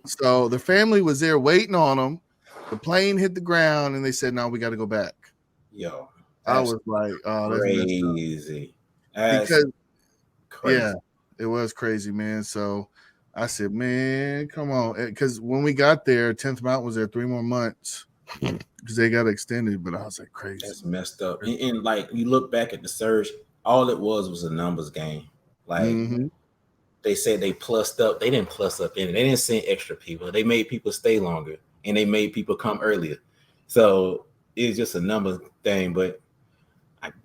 [SPEAKER 1] So the family was there waiting on them. The plane hit the ground, and they said no, we got to go back.
[SPEAKER 3] Yo,
[SPEAKER 1] I was like, oh, that's
[SPEAKER 3] crazy.
[SPEAKER 1] Because
[SPEAKER 3] crazy.
[SPEAKER 1] Yeah, it was crazy, man. So I said, man, come on. Because when we got there, 10th Mountain was there 3 more months because they got extended. But I was like, crazy.
[SPEAKER 3] That's messed up. And like, you look back at the surge, all it was a numbers game. Like, they said they plussed up. They didn't plus up in it. They didn't send extra people. They made people stay longer, and they made people come earlier. So it's just a number thing. But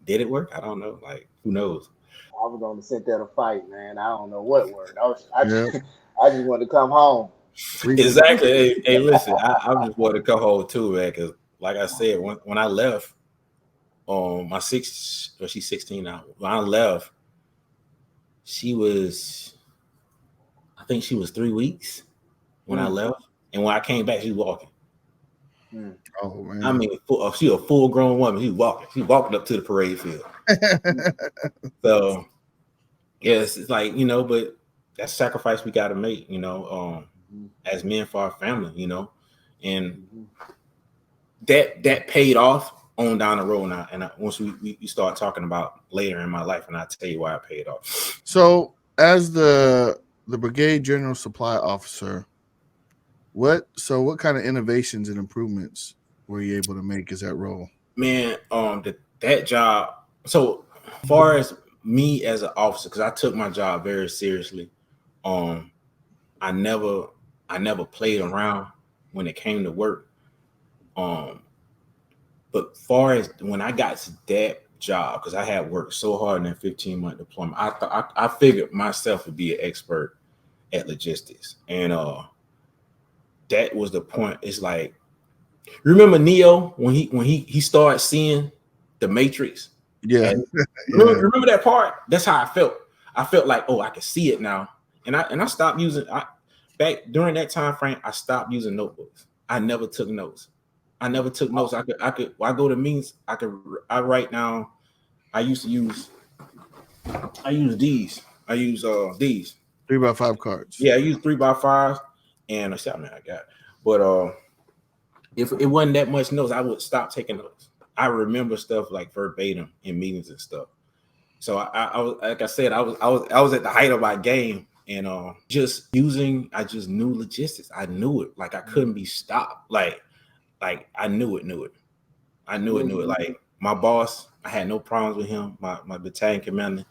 [SPEAKER 3] did it work? I don't know. Like, who knows?
[SPEAKER 2] I was going to sit there to fight, man. I don't know what worked. I just wanted to come home.
[SPEAKER 3] Exactly. Hey, listen, I just wanted to come home too, man. Because, like I said, when I left, she's 16 now. When I left, I think she was 3 weeks when I left, and when I came back, she was walking.
[SPEAKER 1] Oh man!
[SPEAKER 3] I mean, she a full grown woman. She was walking. She walked up to the parade field. So, yes, it's like, but that's sacrifice we got to make, as men for our family, and that paid off on down the road now. And once we start talking about later in my life, and I'll tell you why it paid off.
[SPEAKER 1] So, as the Brigade General Supply Officer, what kind of innovations and improvements were you able to make as that role?
[SPEAKER 3] Man, that job. So, as far as me as an officer, because I took my job very seriously, I never played around when it came to work. But far as when I got to that job, because I had worked so hard in that 15-month deployment, I figured myself to be an expert at logistics, and that was the point. It's like, remember Neo when he started seeing the Matrix?
[SPEAKER 1] Yeah.
[SPEAKER 3] Remember that part? That's how I felt. I felt like, oh, I can see it now, and I stopped using. Back during that time frame, I stopped using notebooks. I never took notes. I go to meetings. I write down. I use these. I use these
[SPEAKER 1] 3x5 cards.
[SPEAKER 3] Yeah, I use 3x5, and I said, man, I got it. But if it wasn't that much notes, I would stop taking notes. I remember stuff like verbatim in meetings and stuff. So I was, like I said, I was at the height of my game, and I just knew logistics. I knew it. Like, I couldn't be stopped. Like I knew it. Like, my boss, I had no problems with him. My battalion commander,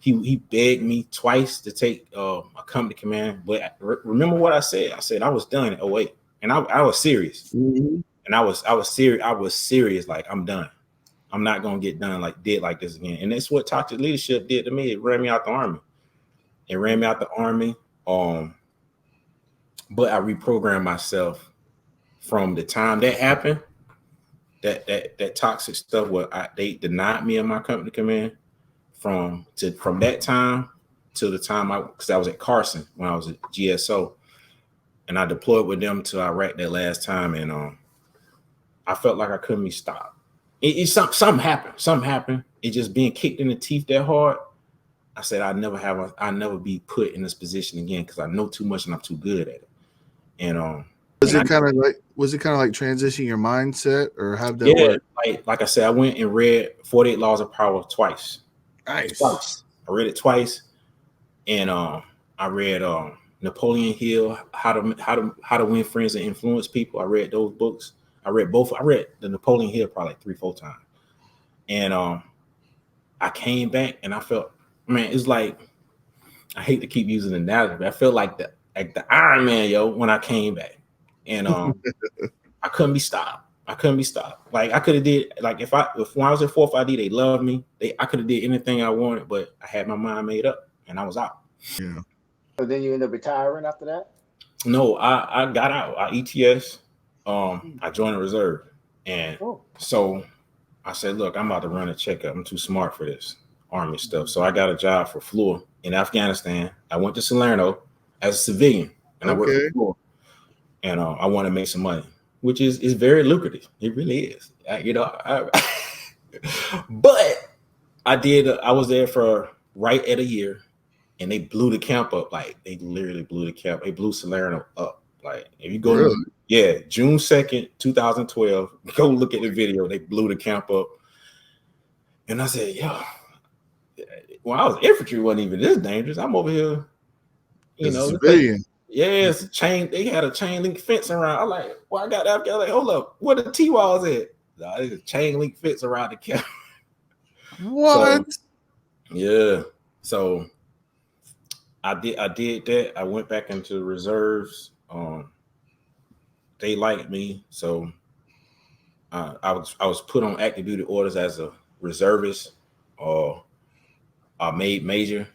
[SPEAKER 3] he begged me twice to take a company command. But remember what I said? I said I was done at 08, and I was serious. And I was serious. I was serious. Like, I'm done. I'm not gonna get done like this again. And that's what toxic leadership did to me. It ran me out the army. But I reprogrammed myself from the time that happened. That toxic stuff where they denied me in my company command. From that time to the time because I was at Carson when I was at GSO, and I deployed with them to Iraq that last time, and I felt like I couldn't be stopped. Something happened. It just being kicked in the teeth that hard. I said I'll never be put in this position again because I know too much and I'm too good at it. And was it kind of
[SPEAKER 1] like transitioning your mindset, or how did that work?
[SPEAKER 3] Like I said, I went and read 48 Laws of Power twice.
[SPEAKER 1] Nice.
[SPEAKER 3] Twice. I read it twice, and I read Napoleon Hill, How to Win Friends and Influence People. I read those books. I read both. I read the Napoleon Hill probably like 3-4 times, and I came back and I felt, man, it's like, I hate to keep using the analogy, but I felt like like the Iron Man, yo, when I came back. And I couldn't be stopped. Like I could have did like if when I was in 4th ID, they loved me. I could have did anything I wanted, but I had my mind made up and I was out.
[SPEAKER 1] Yeah.
[SPEAKER 2] So then you end up retiring after that?
[SPEAKER 3] No, I got out. I ETS. I joined the reserve. And so I said, look, I'm about to run a checkup. I'm too smart for this Army stuff. So I got a job for Floor in Afghanistan. I went to Salerno as a civilian and I worked for Floor. And I want to make some money, which is very lucrative. It really is. But I was there for right at a year, and they blew the camp up. Like they literally blew the camp. They blew Salerno up. Like if you go, June 2nd, 2012. Go look at the video. They blew the camp up, and I said, yo, when I was infantry, it wasn't even this dangerous. I'm over here,
[SPEAKER 1] civilian.
[SPEAKER 3] Yeah, it's a chain. They had a chain link fence around. I'm like, well, I got that. I'm like, hold up, where the T-walls at? Nah, there's a chain link fence around the camp.
[SPEAKER 1] What?
[SPEAKER 3] So I did that. I went back into the reserves. They liked me, so I was put on active duty orders as a reservist. I made major.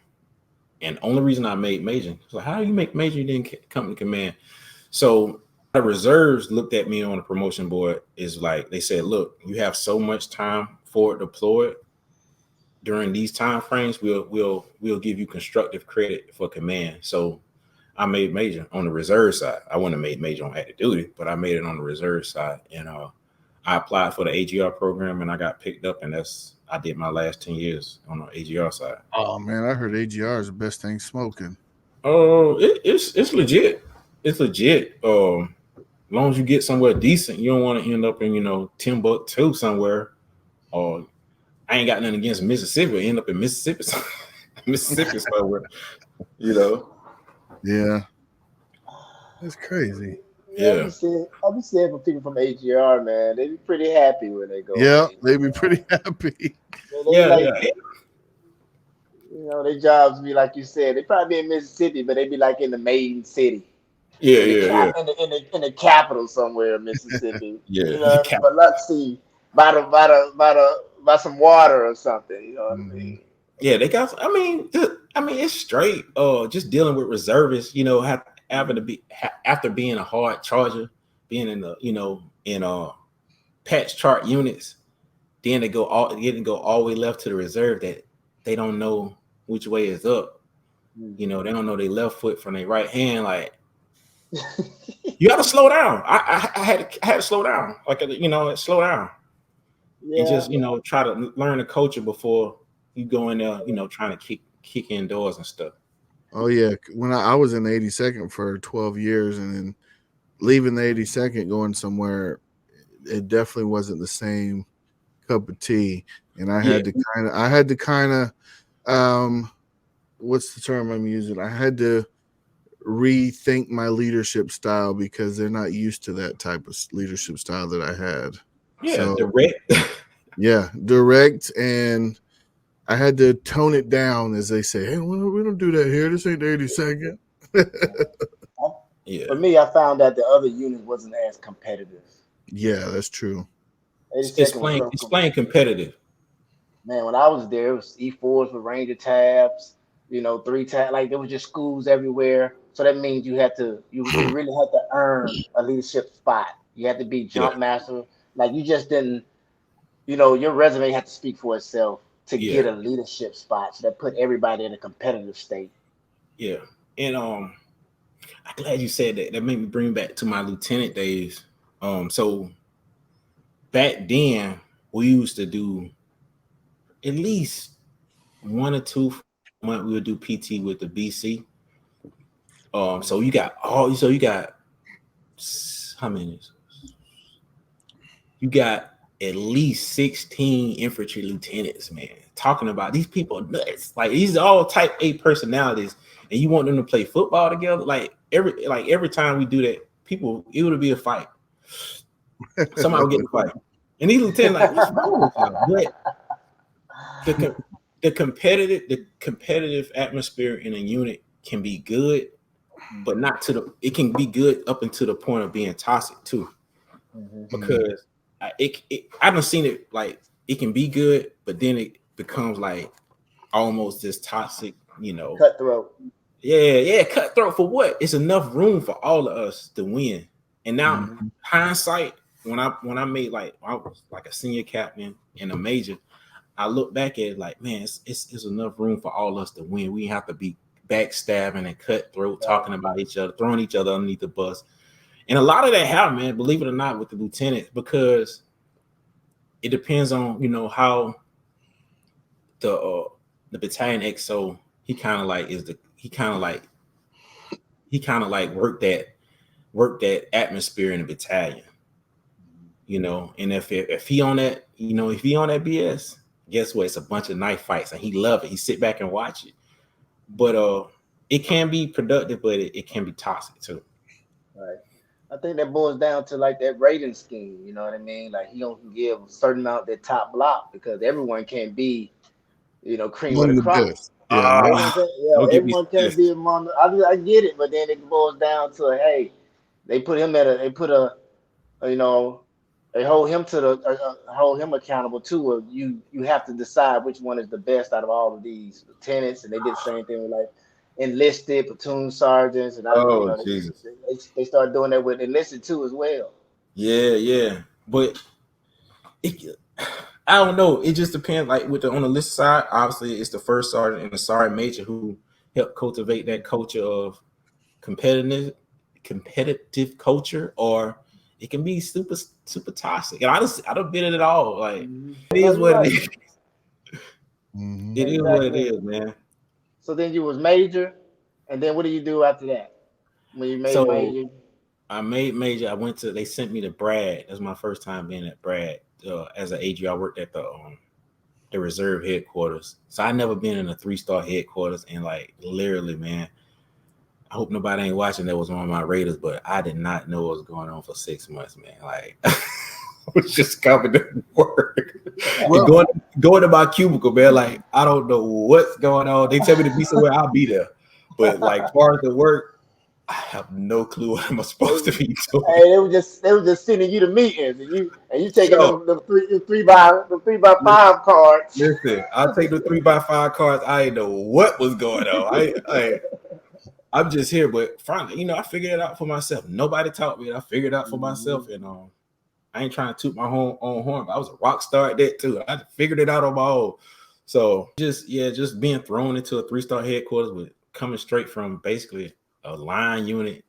[SPEAKER 3] And the only reason I made major, so how do you make major? You didn't come to command. So the reserves looked at me on the promotion board. Is like they said, look, you have so much time forward deployed during these time frames. We'll give you constructive credit for command. So I made major on the reserve side. I wouldn't have made major on active duty, but I made it on the reserve side. And I applied for the AGR program and I got picked up, and I did my last 10 years on the AGR side.
[SPEAKER 1] Oh man, I heard AGR is the best thing smoking.
[SPEAKER 3] Oh, it's legit. It's legit. As long as you get somewhere decent, you don't want to end up in Timbuktu somewhere. Or I ain't got nothing against Mississippi. End up in Mississippi somewhere.
[SPEAKER 1] Yeah, that's crazy.
[SPEAKER 2] Yeah, I'll be saying for people from AGR, man, they be pretty happy when they go.
[SPEAKER 1] Yeah, they be pretty happy.
[SPEAKER 2] Their jobs be like you said. They probably be in Mississippi, but they be like in the main city. In the capital somewhere in Mississippi. But let's see, by some water or something. You know what I mean?
[SPEAKER 3] Yeah, they got. I mean, it's straight. Just dealing with reservists. Having to be after being a hard charger, being in the patch chart units, then they go all the way left to the reserve that they don't know which way is up. They don't know their left foot from their right hand. Like you got to slow down. I had to slow down. Like slow down. Yeah. And just try to learn the culture before you go in there. Trying to kick indoors and stuff.
[SPEAKER 1] Oh yeah, when I was in the 82nd for 12 years, and then leaving the 82nd, going somewhere, it definitely wasn't the same cup of tea. And I had to kind of, what's the term I'm using? I had to rethink my leadership style because they're not used to that type of leadership style that I had.
[SPEAKER 3] Yeah, so, direct.
[SPEAKER 1] Yeah, direct, and I had to tone it down, as they say. Hey, we don't do that here. This ain't the 82nd.
[SPEAKER 2] Yeah. For me, I found that the other unit wasn't as competitive.
[SPEAKER 1] Yeah, that's true.
[SPEAKER 3] Explain competitive.
[SPEAKER 2] Man, when I was there, it was E4s with Ranger tabs, 3 tabs. Like there was just schools everywhere. So that means you really had to earn a leadership spot. You had to be jump master. Like you just didn't, your resume had to speak for itself to get a leadership spot. So that put everybody in a competitive state. Yeah.
[SPEAKER 3] And I'm glad you said that. That made me bring back to my lieutenant days. So back then we used to do at least 1 or 2 months we would do PT with the BC. So you got how many? You got at least 16 infantry lieutenants, man. Talking about these people are nuts. Like these are all type A personalities, and you want them to play football together. Like every time we do that, it would be a fight. Somebody would get in a fight. And these lieutenants what's wrong with you? But the competitive atmosphere in a unit can be good, but not to the. It can be good up until the point of being toxic too, because I done seen it like it can be good, but then it becomes like almost this toxic,
[SPEAKER 2] cutthroat.
[SPEAKER 3] Yeah, cutthroat for what? It's enough room for all of us to win. And now hindsight, when I made I was like a senior captain and a major, I look back at it like, man, it's enough room for all of us to win. We have to be backstabbing and cutthroat, talking about each other, throwing each other underneath the bus. And a lot of that happened, man, believe it or not, with the lieutenants, because it depends on, how the battalion XO, he kind of like work that atmosphere in the battalion, and if he on that, if he on that BS, guess what? It's a bunch of knife fights and he love it. He sit back and watch it. But it can be productive, but it can be toxic too.
[SPEAKER 2] Right. I think that boils down to like that rating scheme, you know what I mean? Like he don't give a certain amount that top block because everyone can't be, cream
[SPEAKER 1] One
[SPEAKER 2] of
[SPEAKER 1] of
[SPEAKER 2] the
[SPEAKER 1] the
[SPEAKER 2] crop.
[SPEAKER 1] best. Yeah.
[SPEAKER 2] Everyone can't be among. I get it, but then it boils down to hey, they hold him hold him accountable too. Or you have to decide which one is the best out of all of these lieutenants, and they did the same thing with like enlisted platoon sergeants, and
[SPEAKER 3] Jesus.
[SPEAKER 2] they started doing that with enlisted too as well.
[SPEAKER 3] Yeah, but I don't know. It just depends. Like on the list side, obviously it's the first sergeant and the sergeant major who help cultivate that culture of competitive culture, or it can be super toxic. And I don't been in it all. Like it is what it is. It is what it is, man.
[SPEAKER 2] So then you was major, and then what do you do after that? When you made major,
[SPEAKER 3] I made major. They sent me to Brad. That's my first time being at Brad. As an AG, I worked at the reserve headquarters. So I never been in a 3-star headquarters, and like literally, man. I hope nobody ain't watching that was one of my Raiders, but I did not know what was going on for 6 months, man. Like I was just coming to work. Well, going to my cubicle, man. Like I don't know what's going on. They tell me to be somewhere, I'll be there. But like as far as the work, I have no clue what I'm supposed to be doing.
[SPEAKER 2] Hey, they were just sending you to meetings, and you taking them 3x5 cards.
[SPEAKER 3] Listen, I'll take the 3x5 cards. I didn't know what was going on. I'm just here, but finally, I figured it out for myself. Nobody taught me it. I figured it out for myself, and I ain't trying to toot my own horn, but I was a rock star at that too. I figured it out on my own. So just being thrown into a 3-star headquarters with coming straight from basically a line unit,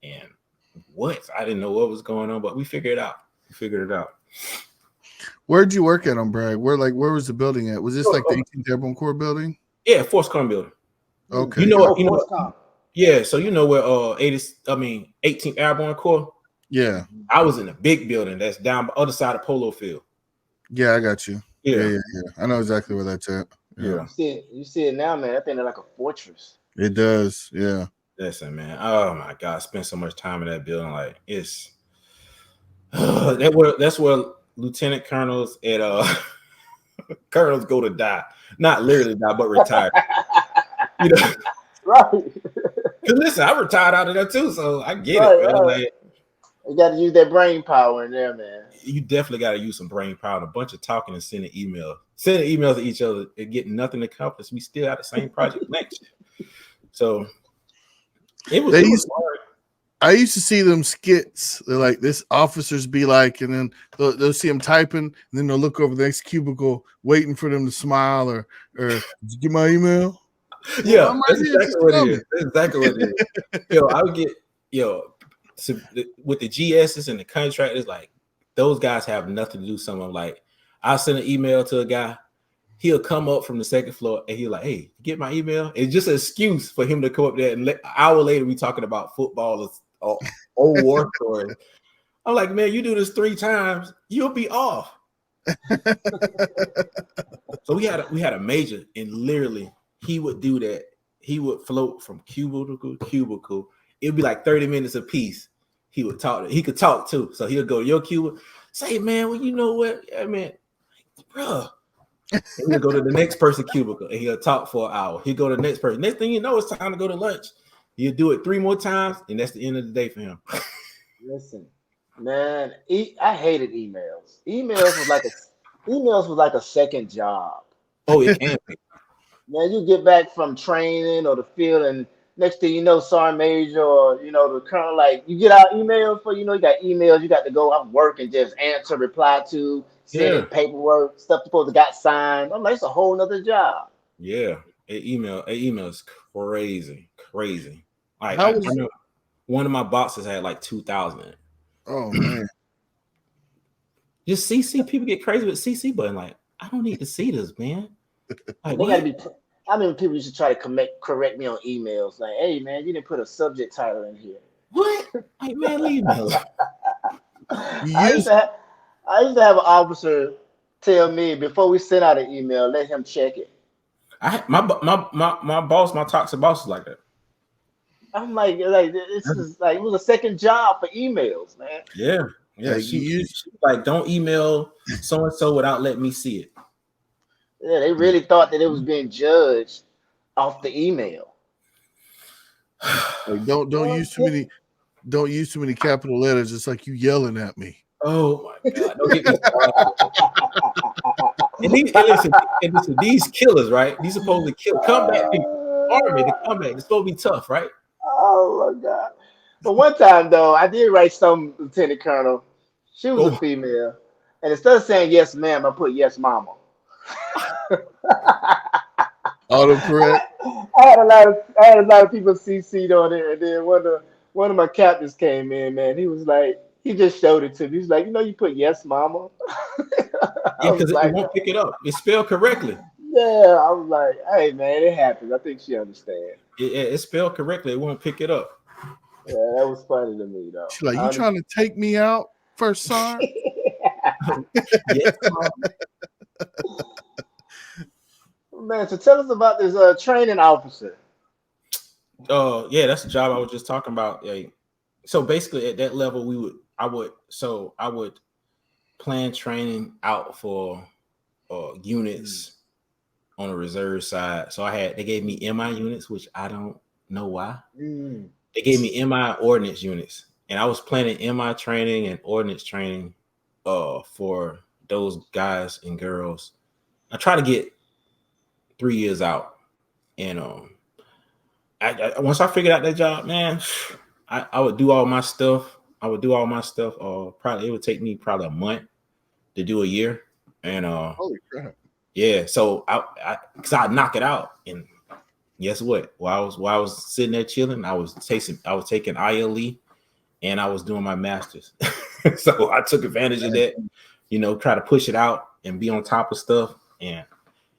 [SPEAKER 3] and I didn't know what was going on, but we figured it out.
[SPEAKER 1] Where'd you work at on Bragg? Where was the building at? Was this like the 18th Airborne Corps building?
[SPEAKER 3] Yeah, Force Com building.
[SPEAKER 1] Okay.
[SPEAKER 3] You know. Yeah, so you know where 18th Airborne Corps?
[SPEAKER 1] Yeah.
[SPEAKER 3] I was in a big building that's down the other side of Polo Field.
[SPEAKER 1] Yeah, I got you.
[SPEAKER 3] Yeah.
[SPEAKER 1] I know exactly where that's at.
[SPEAKER 3] Yeah.
[SPEAKER 2] You see it now, man. I think they're like a fortress.
[SPEAKER 1] It does, yeah.
[SPEAKER 3] Listen, man. Oh my God, I spent so much time in that building. Like it's that's where lieutenant colonels and colonels go to die. Not literally die, but retire.
[SPEAKER 2] Right.
[SPEAKER 3] Because listen, I retired out of there too, so I get it, man. Like,
[SPEAKER 2] you got to use that brain power in there, man.
[SPEAKER 3] You definitely got to use some brain power and a bunch of talking and sending emails to each other and getting nothing accomplished. We still have the same project next year. So it was hard.
[SPEAKER 1] I used to see them skits. They're like, this officers be like, and then they'll see them typing, and then they'll look over the next cubicle waiting for them to smile or did you get my email?
[SPEAKER 3] Yeah, that's exactly what it is. That's exactly what it is. I would get, with the GSs and the contractors, like, those guys have nothing to do with something. Like, I'll send an email to a guy. He'll come up from the second floor and he'll like, hey, get my email. It's just an excuse for him to come up there. And an hour later, we talking about football or old war stories. I'm like, man, you do this 3 times, you'll be off. So we had a major, and literally he would do that. He would float from cubicle to cubicle. It'd be like 30 minutes a piece. He would talk. He could talk too. So he'll go to your cubicle, say, man, well, you know what? I mean, bro. And he'll go to the next person's cubicle and he'll talk for an hour. He'll go to the next person. Next thing you know, it's time to go to lunch. He'll do it 3 more times, and that's the end of the day for him.
[SPEAKER 2] Listen, man, I hated emails. Emails was like a second job.
[SPEAKER 3] Oh, it can be.
[SPEAKER 2] Man, you get back from training or the field, and next thing you know, Sergeant Major or the colonel, like you get out emails for you got emails you got to go out work and just answer, reply to, send in paperwork, stuff supposed to got signed. I'm like, it's a whole nother job.
[SPEAKER 3] Yeah, an email is crazy. Like I know one of my boxes had like 2,000.
[SPEAKER 1] Oh man.
[SPEAKER 3] Just CC, people get crazy with CC button. Like, I don't need to see this, man. Like,
[SPEAKER 2] they gotta be. I mean, people used to try to correct me on emails. Like, hey, man, you didn't put a subject title in here.
[SPEAKER 3] What? Like, man, leave me alone.
[SPEAKER 2] I used to have an officer tell me before we send out an email, let him check it.
[SPEAKER 3] My boss, my toxic boss is like that.
[SPEAKER 2] I'm like this is like it was a second job for emails, man.
[SPEAKER 3] Yeah. She's like, don't email so and so without letting me see it.
[SPEAKER 2] Yeah, they really thought that it was being judged off the email.
[SPEAKER 1] Like, don't use too many capital letters. It's like you yelling at me.
[SPEAKER 3] Oh my God! Don't get me started. and listen, these killers, right? These supposed to kill combat people, army to combat. It's supposed to be tough, right?
[SPEAKER 2] Oh my God! But one time though, I did write some lieutenant colonel. She was a female, and instead of saying yes, ma'am, I put yes, mama.
[SPEAKER 1] Autocorrect.
[SPEAKER 2] I had a lot of people CC'd on it, and then one of my captains came in, man. He was like, he just showed it to me. He's like, you put yes, mama.
[SPEAKER 3] Yeah, because it won't pick it up. It's spelled correctly.
[SPEAKER 2] Yeah, I was like, hey man, it happens. I think she understands.
[SPEAKER 3] It's spelled correctly. It won't pick it up.
[SPEAKER 2] Yeah, that was funny to me though.
[SPEAKER 1] She's like, you trying to take me out, first sergeant?
[SPEAKER 3] Yes,
[SPEAKER 2] man, so tell us about this training officer.
[SPEAKER 3] Yeah, that's the job I was just talking about. Yeah. So basically, at that level, I would plan training out for units on the reserve side. So they gave me MI units, which I don't know why. They gave me MI ordnance units, and I was planning MI training and ordnance training for those guys and girls. I try to get 3 years out, and once I figured out that job, man, I would do all my stuff. Probably it would take me probably a month to do a year, and
[SPEAKER 1] holy crap.
[SPEAKER 3] Yeah, so I'd knock it out, and guess what? While I was sitting there chilling, I was taking ILE, and I was doing my master's. So I took advantage of that, try to push it out and be on top of stuff, and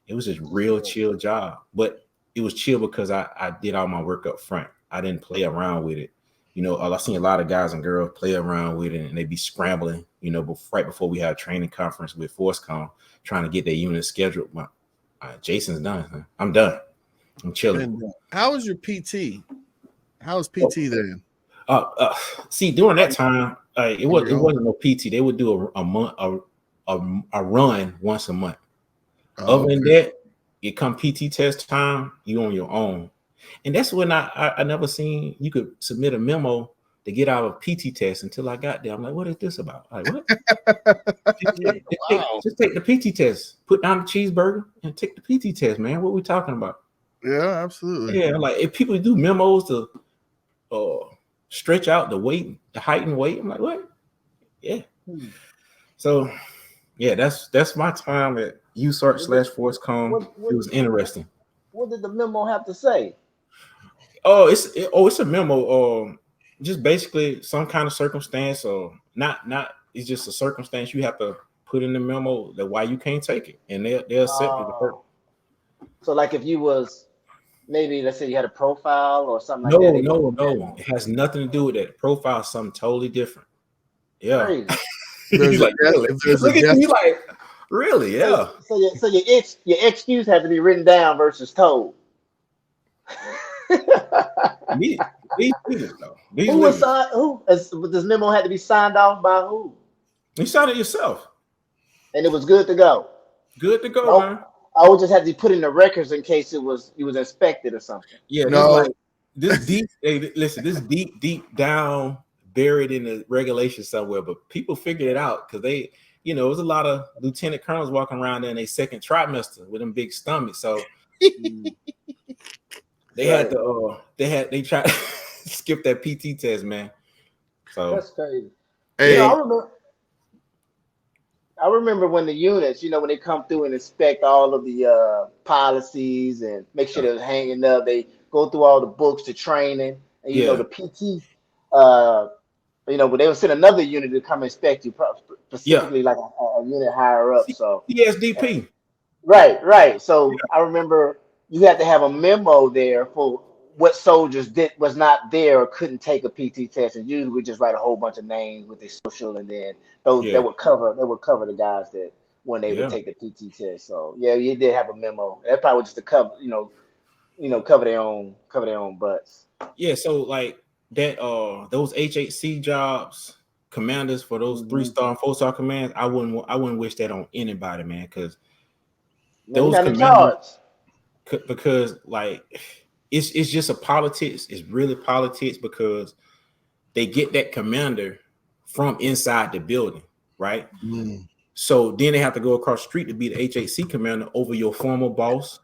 [SPEAKER 3] it was just real chill job. But it was chill because I did all my work up front. I didn't play around with it. I've seen a lot of guys and girls play around with it, and they be scrambling, right before we had a training conference with ForceCom, trying to get their unit scheduled. Jason's done. Huh? I'm done. I'm chilling.
[SPEAKER 1] And, how was your PT? How was PT then?
[SPEAKER 3] See, during that time, it wasn't no PT. They would do a run once a month. Other than that, it come PT test time, you on your own. And that's when I never seen you could submit a memo to get out of PT test until I got there. I'm like, what is this about? Like, what? Just take the PT test. Put down the cheeseburger and take the PT test, man. What we talking about?
[SPEAKER 1] Yeah, absolutely.
[SPEAKER 3] Yeah, like if people do memos to stretch out the weight, the height and weight, I'm like, what? Yeah. So yeah, that's my time at USART / ForceCom. It was interesting.
[SPEAKER 2] What did the memo have to say?
[SPEAKER 3] It's a memo. Just basically some kind of circumstance, or not. It's just a circumstance you have to put in the memo that why you can't take it, and they'll accept it.
[SPEAKER 2] So, like, if you was maybe, let's say you had a profile or something like that.
[SPEAKER 3] No, it has nothing to do with that. Profile is something totally different. Yeah.
[SPEAKER 1] He's like,
[SPEAKER 3] look at me like, really? Yeah.
[SPEAKER 2] So your excuse had to be written down versus told.
[SPEAKER 3] These
[SPEAKER 2] this memo had to be signed off by who?
[SPEAKER 3] You signed it yourself,
[SPEAKER 2] and it was good to go.
[SPEAKER 3] Good to go, man.
[SPEAKER 2] I would just have to put in the records in case it was inspected or something.
[SPEAKER 3] Yeah, this deep. Hey, listen, this deep down, buried in the regulation somewhere, but people figured it out because they, you know, there's a lot of lieutenant colonels walking around there in their second trimester with them big stomachs. So they had to, they tried to skip that PT test, man. So
[SPEAKER 2] that's crazy.
[SPEAKER 1] Hey,
[SPEAKER 2] You know, I remember when the units, you know, when they come through and inspect all of the policies and make sure they're hanging up, they go through all the books to training, and you know the PT, you know, but they would send another unit to come inspect you, specifically like a unit higher up. So
[SPEAKER 3] CSDP.
[SPEAKER 2] right. So I remember you had to have a memo there for what soldiers was not there or couldn't take a PT test, and usually we just write a whole bunch of names with their social, and then those that would cover the guys that when they would take the PT test. So yeah, you did have a memo. That probably was just to cover, cover their own butts.
[SPEAKER 3] Yeah, so like that, those HHC jobs, commanders for those 3-star and 4-star commands, I wouldn't wish that on anybody, man, because those commanders, because like it's just a politics. It's really politics because they get that commander from inside the building, right? So then they have to go across the street to be the HHC commander over your former boss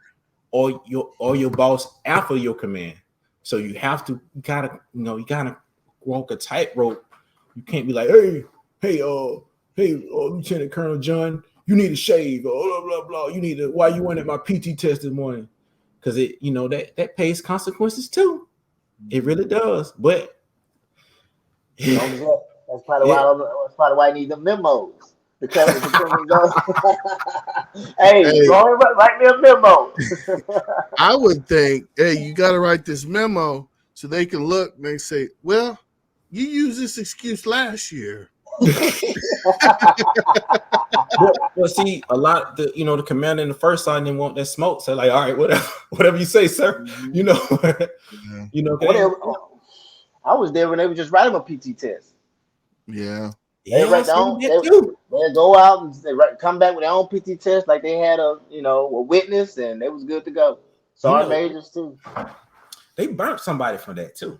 [SPEAKER 3] or your boss after your command. So you gotta walk a tightrope. You can't be like, hey, Lieutenant Colonel John, you need to shave, blah blah blah. You need to. Why you went at my PT test this morning? Because it, that pays consequences too. It really does. But
[SPEAKER 2] that's probably why I need the memos. Because hey, write me a memo.
[SPEAKER 1] I would think, hey, you got to write this memo so they can look and they say, well, you used this excuse last year.
[SPEAKER 3] Well, see, a lot the commander in the first side didn't want that smoke. So like, all right, whatever you say, sir.
[SPEAKER 2] I was there when they would just write them a PT test.
[SPEAKER 1] Yeah.
[SPEAKER 2] They write down. They go out and they come back with their own PT test, like they had a witness, and they was good to go. Sergeant majors too.
[SPEAKER 3] They burnt somebody for that too.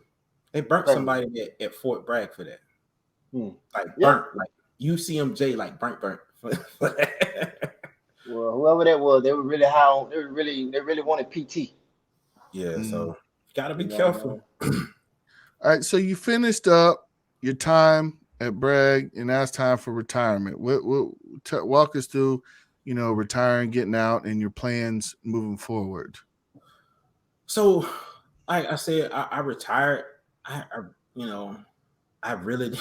[SPEAKER 3] They burnt somebody at Fort Bragg for that. Like burnt, like UCMJ, like burnt. For that.
[SPEAKER 2] Well, whoever that was, they were really high on. They really wanted PT.
[SPEAKER 3] Yeah, so gotta be careful.
[SPEAKER 1] All right, so you finished up your time at Bragg, and now it's time for retirement. Walk us through, retiring, getting out, and your plans moving forward.
[SPEAKER 3] So, like I said, I retired. I really,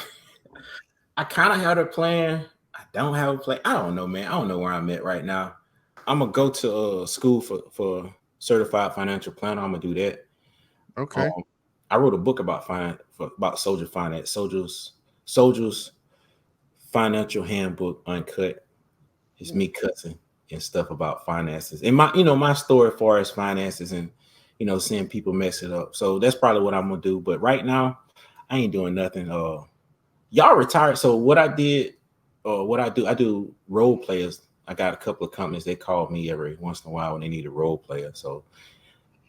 [SPEAKER 3] I kind of had a plan. I don't have a plan. I don't know, man. I don't know where I'm at right now. I'm gonna go to school for certified financial planner. I'm gonna do that.
[SPEAKER 1] Okay.
[SPEAKER 3] I wrote a book about soldier finance, soldiers financial handbook uncut. It's me cussing and stuff about finances and my story as far as finances and seeing people mess it up. So that's probably what I'm gonna do. But right now, I ain't doing nothing. Y'all retired. So what I did, I do role players. I got a couple of companies. They call me every once in a while when they need a role player. So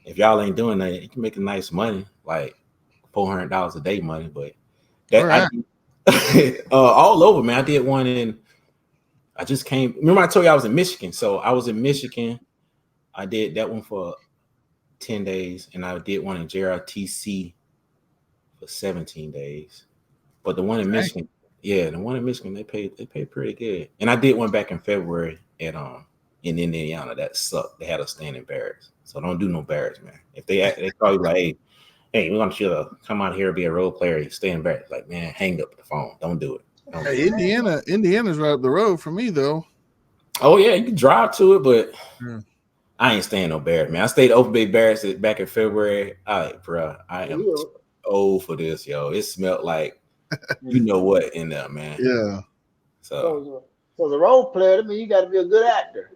[SPEAKER 3] if y'all ain't doing that, you can make nice money, like $400 a day money. But that all over, man. I did one I just came. Remember I told you I was in Michigan. So I was in Michigan. I did that one for 10 days, and I did one in JRTC for 17 days. But the one in Michigan, they paid pretty good. And I did one back in February at in Indiana. That sucked. They had us staying in barracks. So don't do no barracks, man. If they call you like, hey, we want you to come out here and be a role player, you stay in barracks. Like, man, hang up the phone. Don't do it.
[SPEAKER 1] Hey, Indiana's right up the road for me though.
[SPEAKER 3] Oh yeah, you can drive to it, but I ain't staying no barracks, man. I stayed at Open Bay Barracks back in February. I am old for this, yo. It smelled like you know what in there, man.
[SPEAKER 1] Yeah.
[SPEAKER 2] So the role player, I mean, you got to be a good actor.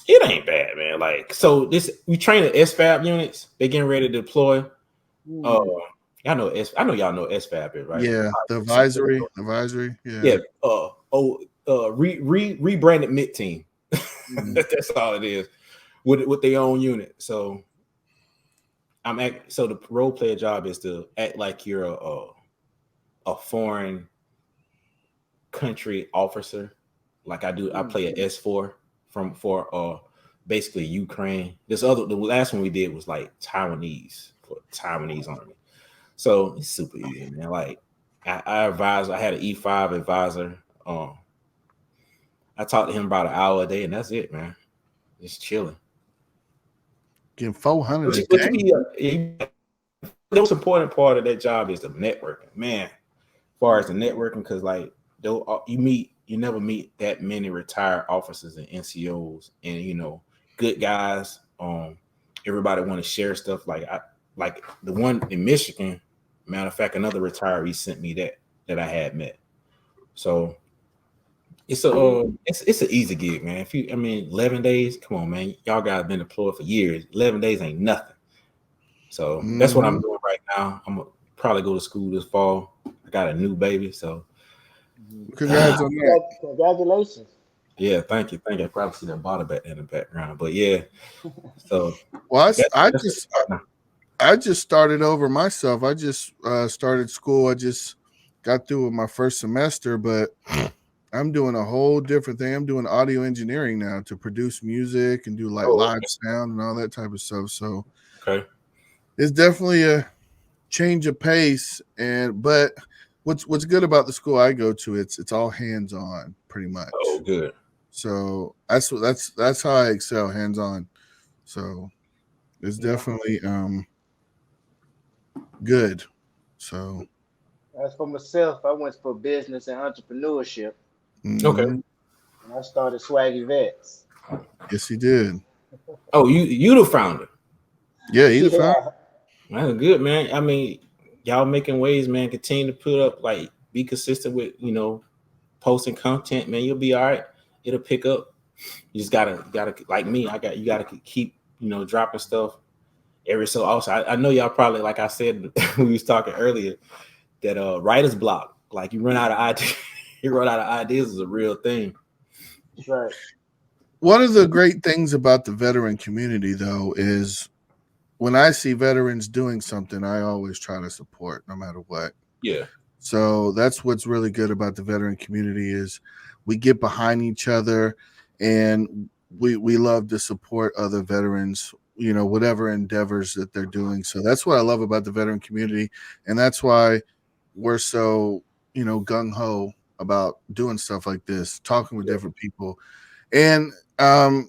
[SPEAKER 3] It ain't bad, man. Like, so we train the SFAB units. They getting ready to deploy. I know y'all know SFAB, right?
[SPEAKER 1] Yeah, the advisory. Yeah.
[SPEAKER 3] Rebranded MIT team. That's all it is with their own unit. So So the role player job is to act like you're a foreign country officer. Like I do, I play an S4 for basically Ukraine. The last one we did was like Taiwanese for Taiwanese army. So it's super easy, man. Like I advised, I had an E5 advisor. I talked to him about an hour a day, and that's it, man. Just chilling.
[SPEAKER 1] Getting 400 a day.
[SPEAKER 3] The most important part of that job is the networking, man. As far as the networking, because like you never meet that many retired officers and NCOs, and good guys. Everybody want to share stuff. Like the one in Michigan. Matter of fact, another retiree sent me that I had met. So it's an easy gig, man. 11 days. Come on, man. Y'all guys been deployed for years. 11 days ain't nothing. So that's what I'm doing right now. I'm gonna probably go to school this fall. I got a new baby, so
[SPEAKER 2] Congratulations.
[SPEAKER 3] Yeah, thank you. I probably see that bottle back in the background, but yeah. So
[SPEAKER 1] well, I just started over myself. I just started school. I just got through with my first semester, but I'm doing a whole different thing. I'm doing audio engineering now to produce music and do live sound and all that type of stuff. So it's definitely a change of pace. But what's good about the school I go to, it's all hands on pretty much.
[SPEAKER 3] Oh, good.
[SPEAKER 1] So that's how I excel, hands on. So it's definitely good. So
[SPEAKER 2] as for myself, I went for business and entrepreneurship.
[SPEAKER 3] Okay.
[SPEAKER 2] And I started Swaggy Vets.
[SPEAKER 1] Yes, he did.
[SPEAKER 3] Oh, you the founder?
[SPEAKER 1] Yeah, he the founder.
[SPEAKER 3] That's good, man. I mean, y'all making waves, man. Continue to put up, like, be consistent with posting content, man. You'll be all right. It'll pick up. You just gotta like me. You gotta keep dropping stuff every so often. I know y'all probably, like I said when we was talking earlier, that writer's block, like you run out of ideas. You run out of ideas is a real thing.
[SPEAKER 2] That's right.
[SPEAKER 1] One of the great things about the veteran community, though, is when I see veterans doing something, I always try to support no matter what.
[SPEAKER 3] Yeah.
[SPEAKER 1] So that's what's really good about the veteran community is we get behind each other and we love to support other veterans, whatever endeavors that they're doing. So that's what I love about the veteran community. And that's why we're so, gung-ho about doing stuff like this, talking with different people. And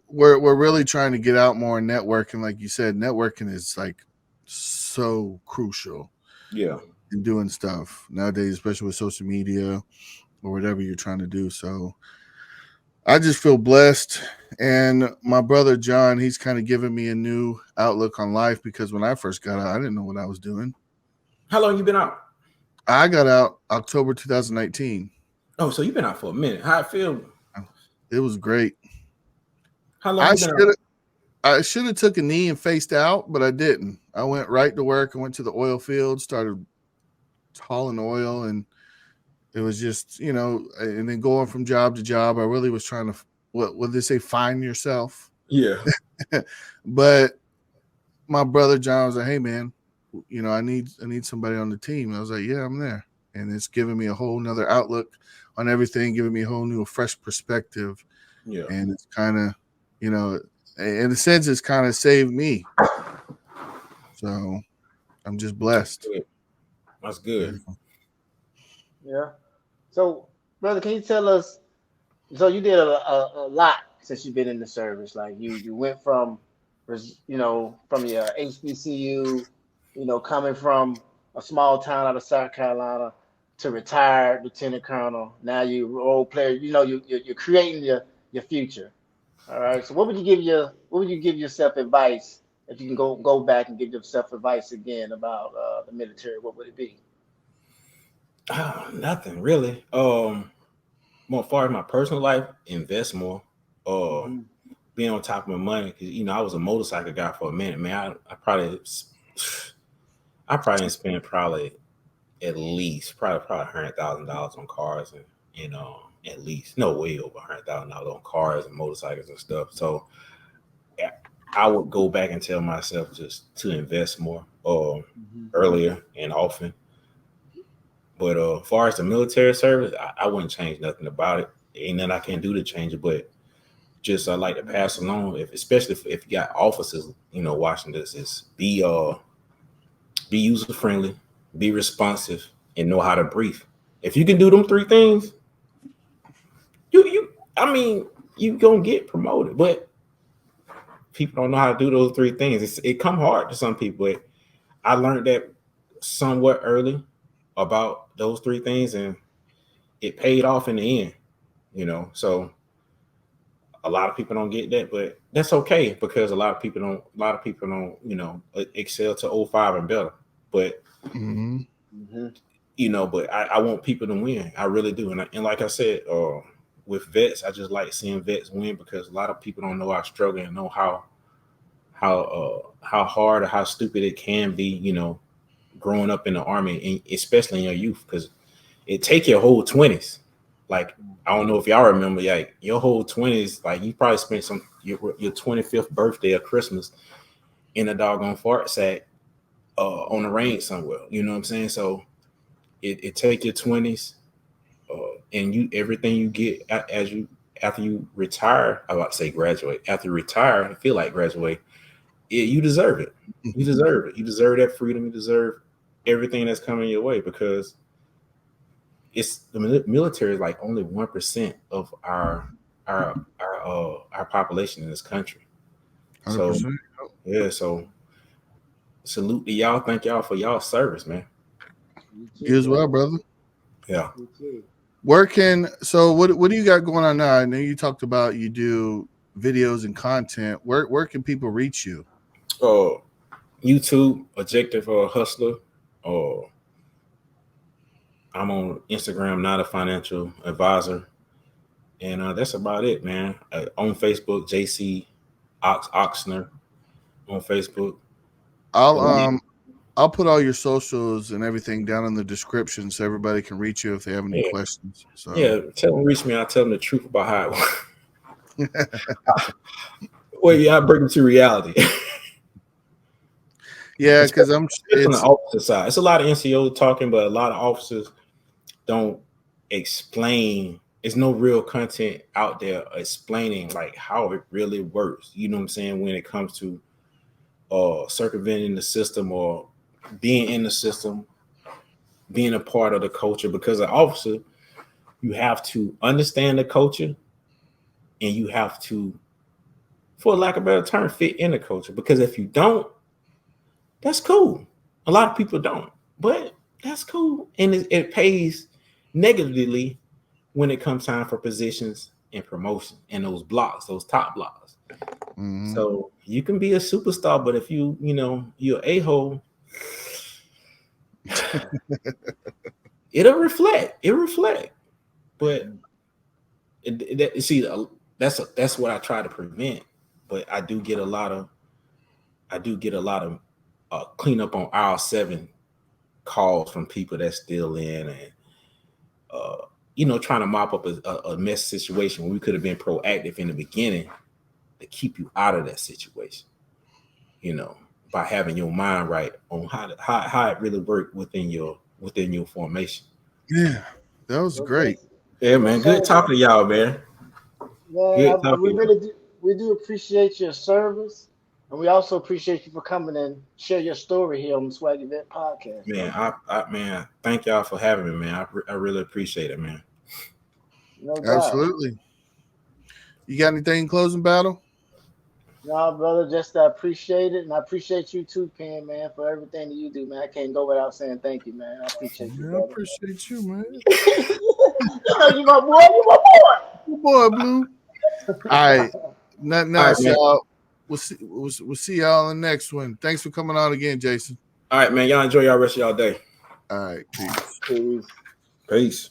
[SPEAKER 1] we're really trying to get out more and networking. Like you said, networking is like so crucial.
[SPEAKER 3] Yeah.
[SPEAKER 1] In doing stuff nowadays, especially with social media or whatever you're trying to do. So I just feel blessed. And my brother John, he's kind of given me a new outlook on life because when I first got out, I didn't know what I was doing.
[SPEAKER 3] How long you been out?
[SPEAKER 1] I got out October 2019.
[SPEAKER 3] Oh, so you've been out for a minute. How it feel?
[SPEAKER 1] It was great.
[SPEAKER 3] How long you been out?
[SPEAKER 1] I should have took a knee and faced out, but I didn't. I went right to work. I went to the oil field, started hauling oil, and it was just, and then going from job to job. I really was trying to, what they say, find yourself.
[SPEAKER 3] Yeah.
[SPEAKER 1] But my brother John was like, hey man, I need somebody on the team. I was like, yeah, I'm there. And it's giving me a whole nother outlook on everything, giving me a whole new, fresh perspective.
[SPEAKER 3] Yeah.
[SPEAKER 1] And it's kind of, in a sense, it's kind of saved me. So I'm just blessed.
[SPEAKER 3] That's good.
[SPEAKER 2] Yeah. So, brother, can you tell us? So you did a lot since you've been in the service. Like you went from your HBCU, coming from a small town out of South Carolina to retired lieutenant colonel. Now you role player. You're creating your future. All right. So what would you give yourself advice if you can go back and give yourself advice again about the military? What would it be?
[SPEAKER 3] Nothing really. More far as my personal life, invest more. Being on top of my money, because I was a motorcycle guy for a minute, man. I probably didn't spend at least $100,000 on cars, and at least way over $100,000 on cars and motorcycles and stuff. So I would go back and tell myself just to invest more earlier and often. But as far as the military service, I wouldn't change nothing about it. Ain't nothing I can do to change it, but just I like to pass along, especially if you got officers, watching this, is be user friendly, be responsive, and know how to brief. If you can do them 3 things, you gonna get promoted. But people don't know how to do those 3 things. It come hard to some people. But I learned that somewhat early about those 3 things, and it paid off in the end. So a lot of people don't get that, but that's okay because a lot of people don't excel to 05 and better. But but I want people to win. I really do. And like I said, with vets, I just like seeing vets win because a lot of people don't know our struggle and know how hard or how stupid it can be, growing up in the Army, and especially in your youth, because it take your whole 20s. Like, I don't know if y'all remember, like your whole 20s, like you probably spent your 25th birthday or Christmas in a doggone fart sack on the range somewhere. You know what I'm saying? So it take your 20s and everything you get after you retire. I about to say graduate. After you retire, I feel like graduate. You deserve it. You deserve it. You deserve that freedom. You deserve everything that's coming your way because it's the military is like only 1% of our population in this country. 100%. So yeah, so salute to y'all. Thank y'all for y'all service, man.
[SPEAKER 1] You as well, brother.
[SPEAKER 3] Yeah.
[SPEAKER 1] What do you got going on now? I know you talked about you do videos and content. Where can people reach you?
[SPEAKER 3] YouTube, Objective Hustler. I'm on Instagram, Not a Financial Advisor. And that's about it, man. On Facebook, JC Oxner on Facebook.
[SPEAKER 1] I'll put all your socials and everything down in the description so everybody can reach you if they have any questions. So
[SPEAKER 3] tell them reach me. I'll tell them the truth about how it works. I bring them to reality.
[SPEAKER 1] Yeah, because
[SPEAKER 3] it's on the officer side. It's a lot of NCO talking, but a lot of officers don't explain. There's no real content out there explaining like how it really works. You know what I'm saying? When it comes to circumventing the system or being in the system, being a part of the culture. Because an officer, you have to understand the culture, and you have to, for lack of a better term, fit in the culture. Because if you don't, that's cool. A lot of people don't, but that's cool. And it pays negatively when it comes time for positions and promotion and those top blocks. Mm-hmm. So you can be a superstar, but if you're a-hole, it'll reflect. But that's what I try to prevent. But I do get a lot of clean up on aisle 7 calls from people that's still in and trying to mop up a mess situation when we could have been proactive in the beginning to keep you out of that situation, by having your mind right on how it really worked within your formation.
[SPEAKER 1] Yeah, that was great.
[SPEAKER 3] Yeah, man. Good talking to y'all, man.
[SPEAKER 2] Yeah, we do appreciate your service. And we also appreciate you for coming and share your story here on the Swaggy Vet Podcast.
[SPEAKER 3] Man, thank y'all for having me, man. I really appreciate it, man.
[SPEAKER 2] No doubt.
[SPEAKER 1] Absolutely. You got anything in closing, Battle?
[SPEAKER 2] No, brother, just I appreciate it. And I appreciate you too, Penman, man, for everything that you do, man. I can't go without saying thank you, man. I appreciate you, brother.
[SPEAKER 1] I appreciate you, man.
[SPEAKER 2] You my boy. You my boy.
[SPEAKER 1] Good boy, Blue. All right. Nothing else, y'all. We'll see y'all in the next one. Thanks for coming on again, Jason.
[SPEAKER 3] All right, man. Y'all enjoy y'all rest of y'all day.
[SPEAKER 1] All right. Peace.
[SPEAKER 3] Peace.